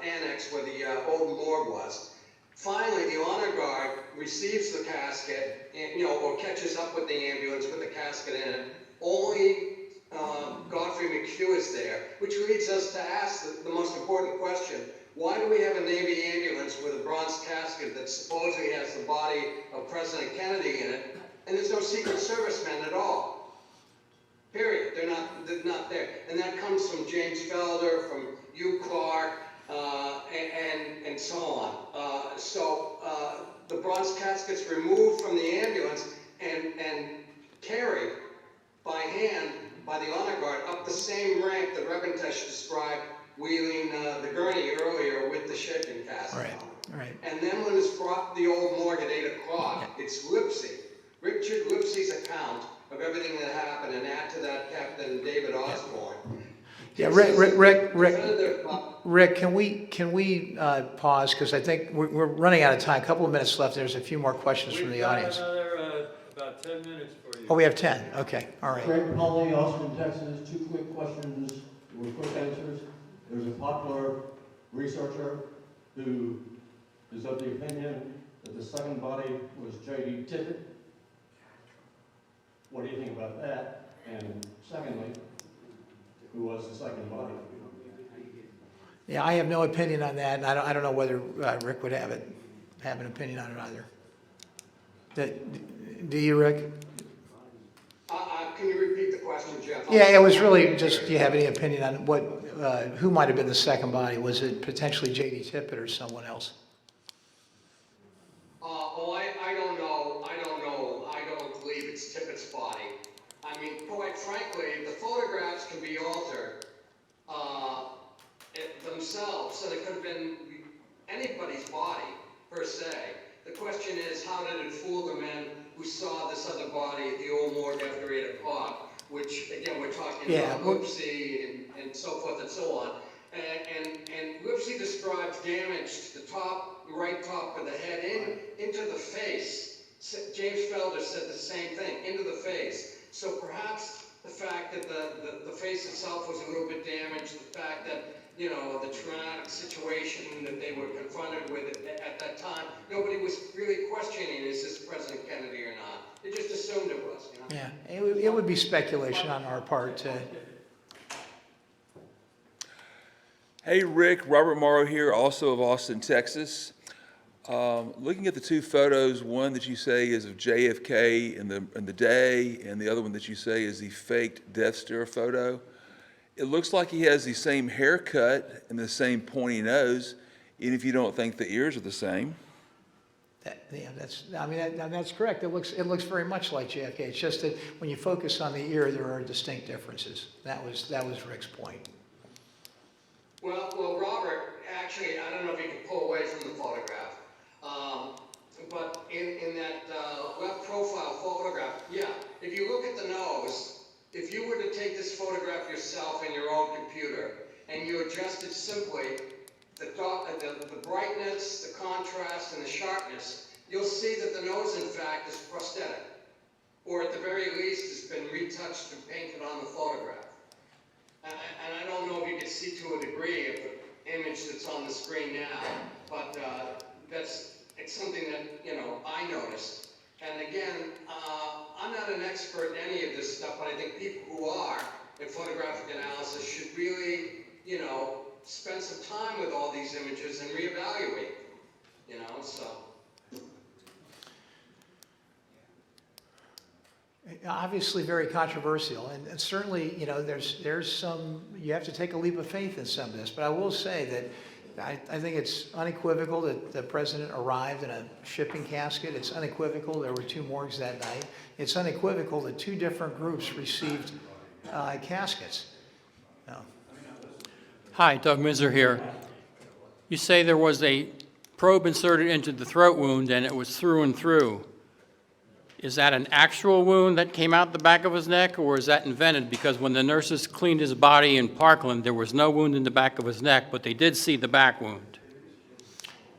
annex where the old morgue was, finally the honor guard receives the casket, and, or catches up with the ambulance with the casket in it. Only Godfrey McHugh is there, which leads us to ask the most important question. Why do we have a Navy ambulance with a bronze casket that supposedly has the body of President Kennedy in it, and there's no Secret Service men at all? Period. They're not there. And that comes from James Felder, from Hugh Clark, and so on. So the bronze casket's removed from the ambulance and carried by hand by the honor guard up the same ramp that Reventesh described wheeling the gurney earlier with the shipping casket. Right. And then when it's brought to the old morgue at 8 o'clock, it's Richard Lipsey's account of everything that happened, and add to that Captain David Osborne. Yeah, Rick, can we pause, because I think we're running out of time. A couple of minutes left. There's a few more questions from the audience. We've got another about 10 minutes for you. Oh, we have 10. Okay, all right. Craig Polly, Austin, Texas. 2 quick questions with quick answers. There's a popular researcher who is of the opinion that the second body was J.D. Tippit. What do you think about that? And secondly, who was the second body? Yeah, I have no opinion on that, and I don't know whether Rick would have an opinion on it either. Do you, Rick? Can you repeat the question, Jeff? Yeah, it was really just, do you have any opinion on who might have been the second body? Was it potentially J.D. Tippit or someone else? I don't know. I don't believe it's Tippett's body. I mean, quite frankly, the photographs can be altered themselves, and it could have been anybody's body, per se. The question is, how did it fool the men who saw this other body at the old morgue after 8 o'clock, which, again, we're talking about Lipsey and so forth and so on. And Lipsey describes damage to the right top of the head into the face, James Felder said the same thing, into the face. So perhaps the fact that the face itself was a little bit damaged, the fact that, you know, the traumatic situation that they were confronted with at that time, nobody was really questioning, is this President Kennedy or not? They just assumed it was, you know? Yeah, it would be speculation on our part to. Hey Rick, Robert Morrow here, also of Austin, Texas. Looking at the two photos, one that you say is of JFK in the day, and the other one that you say is the faked Death Star photo, it looks like he has the same haircut and the same pointy nose, even if you don't think the ears are the same. That's correct. It looks very much like JFK. It's just that when you focus on the ear, there are distinct differences. That was Rick's point. Well, Robert, actually, I don't know if you can pull away from the photograph, but in that left profile photograph, yeah, if you look at the nose, if you were to take this photograph yourself in your own computer and you adjusted simply the brightness, the contrast, and the sharpness, you'll see that the nose, in fact, is prosthetic, or at the very least, has been retouched and painted on the photograph. And I don't know if you can see to a degree of the image that's on the screen now, but it's something that, you know, I noticed. And again, I'm not an expert in any of this stuff, but I think people who are in photographic analysis should really, you know, spend some time with all these images and reevaluate them, you know, so. Obviously very controversial, and certainly, you know, there's some, you have to take a leap of faith in some of this, but I will say that I think it's unequivocal that the president arrived in a shipping casket. It's unequivocal there were two morgues that night. It's unequivocal that two different groups received caskets. No. Hi, Doug Minzer here. You say there was a probe inserted into the throat wound and it was through and through. Is that an actual wound that came out the back of his neck, or is that invented? Because when the nurses cleaned his body in Parkland, there was no wound in the back of his neck, but they did see the back wound.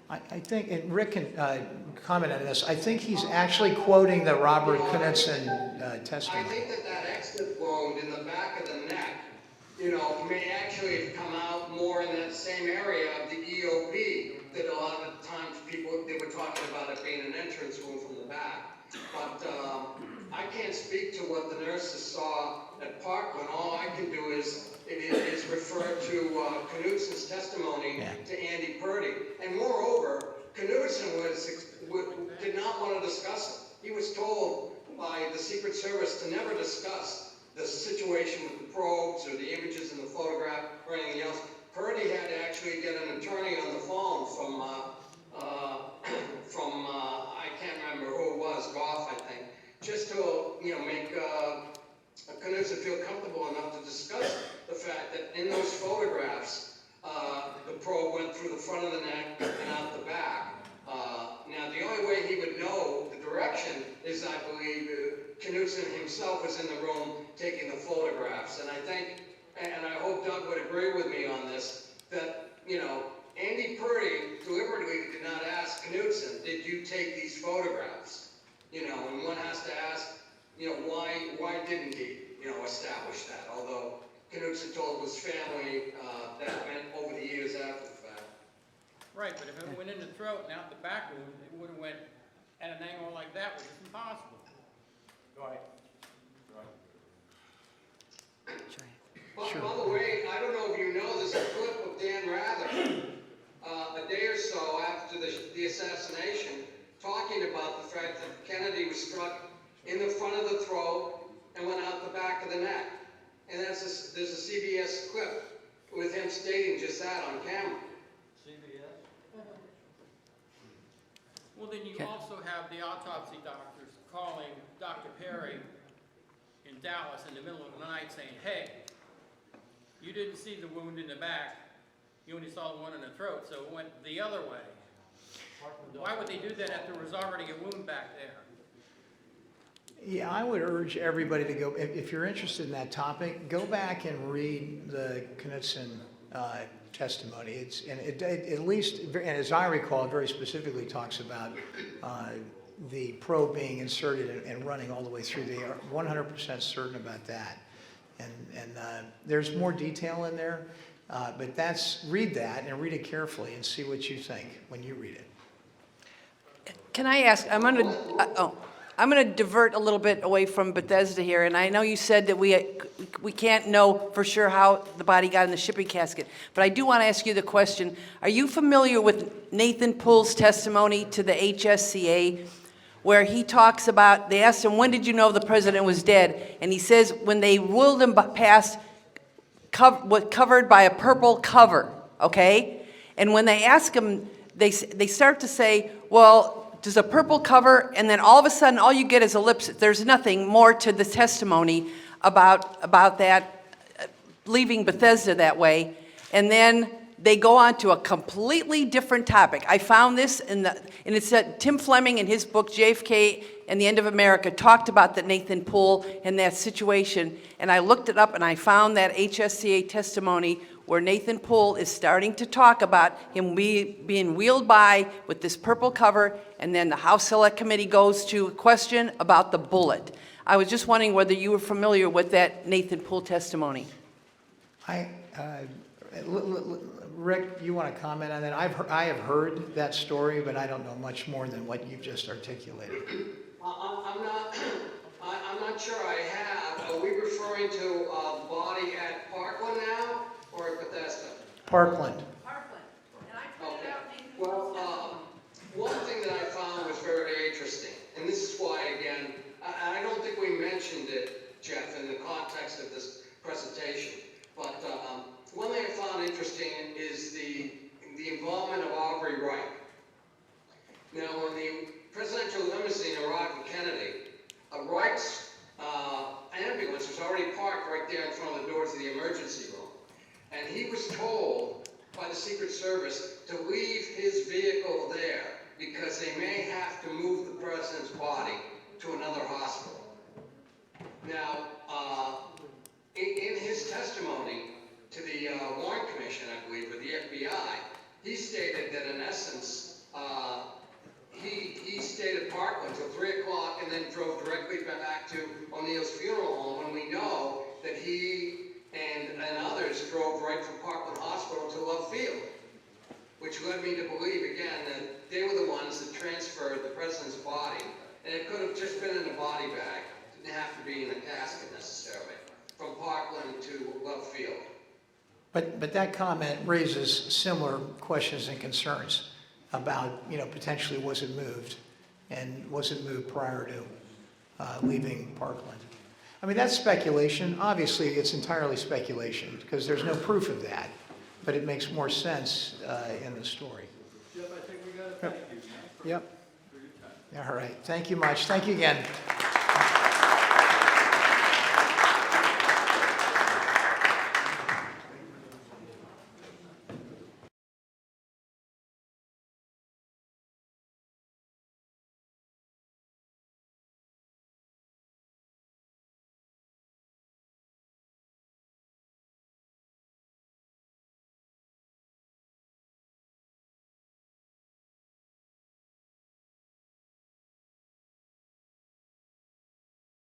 I think, and Rick can comment on this, I think he's actually quoting the Robert Knudsen testimony. I think that exit wound in the back of the neck, you know, may actually have come out more in that same area of the EOP that a lot of the times they were talking about it being an entrance wound from the back. But I can't speak to what the nurses saw at Parkland. All I can do is refer to Knudsen's testimony to Andy Purdy. And moreover, Knudsen did not want to discuss it. He was told by the Secret Service to never discuss the situation with the probes or the images in the photograph or anything else. Purdy had to actually get an attorney on the phone from I can't remember who it was, Goff, I think, just to, you know, make Knudsen feel comfortable enough to discuss the fact that in those photographs, the probe went through the front of the neck and out the back. Now, the only way he would know the direction is, I believe, Knudsen himself was in the room taking the photographs. And I think, and I hope Doug would agree with me on this, that, you know, Andy Purdy deliberately did not ask Knudsen, did you take these photographs? You know, and one has to ask, you know, why didn't he, you know, establish that? Although Knudsen told his family that went over the years after the fact. Right, but if it went in the throat and out the back wound, it would have went at an angle like that, which is impossible. Right. By the way, I don't know if you know, there's a clip of Dan Rather a day or so after the assassination, talking about the fact that Kennedy was struck in the front of the throat and went out the back of the neck. And there's a CBS clip with him stating just that on camera. Well, then you also have the autopsy doctors calling Dr. Perry in Dallas in the middle of the night saying, hey, you didn't see the wound in the back, you only saw the one in the throat, so it went the other way. Why would they do that if there was already a wound back there? Yeah, I would urge everybody to go, if you're interested in that topic, go back and read the Knudsen testimony. At least, and as I recall, it very specifically talks about the probe being inserted and running all the way through. They are 100% certain about that. And there's more detail in there, but read that and read it carefully and see what you think when you read it. Can I ask, I'm going to divert a little bit away from Bethesda here, and I know you said that we can't know for sure how the body got in the shipping casket, but I do want to ask you the question, are you familiar with Nathan Poole's testimony to the HSCA, where he talks about, they asked him, when did you know the president was dead? And he says, when they ruled him past, covered by a purple cover, okay? And when they ask him, they start to say, well, there's a purple cover, and then all of a sudden, all you get is a lipstick. There's nothing more to the testimony about that, leaving Bethesda that way. And then they go on to a completely different topic. I found this and it said Tim Fleming in his book, JFK and the End of America, talked about that Nathan Poole and that situation. And I looked it up and I found that HSCA testimony where Nathan Poole is starting to talk about him being wheeled by with this purple cover, and then the House Select Committee goes to a question about the bullet. I was just wondering whether you were familiar with that Nathan Poole testimony. Rick, you want to comment on that? I have heard that story, but I don't know much more than what you've just articulated. I'm not sure I have. Are we referring to the body at Parkland now or at Bethesda? Parkland. Okay. Well, one thing that I found was very interesting, and this is why, again, I don't think we mentioned it, Jeff, in the context of this presentation, but one thing I found interesting is the involvement of Aubrey Wright. Now, when the presidential limousine arrived with Kennedy, Wright's ambulance was already parked right there in front of the doors of the emergency room. And he was told by the Secret Service to leave his vehicle there because they may have to move the president's body to another hospital. Now, in his testimony to the Warren Commission, I believe, or the FBI, he stated that in essence, he stayed at Parkland until 3 o'clock and then drove directly back to O'Neill's funeral home, when we know that he and others drove right from Parkland Hospital to Love Field, which led me to believe, again, that they were the ones that transferred the president's body, and it could have just been in a body bag. It didn't have to be in a casket necessarily, from Parkland to Love Field. But that comment raises similar questions and concerns about, potentially was it moved, and was it moved prior to leaving Parkland? I mean, that's speculation. Obviously, it's entirely speculation because there's no proof of that, but it makes more sense in the story. Jeff, I think we got to thank you. Yep. All right. Thank you much. Thank you again.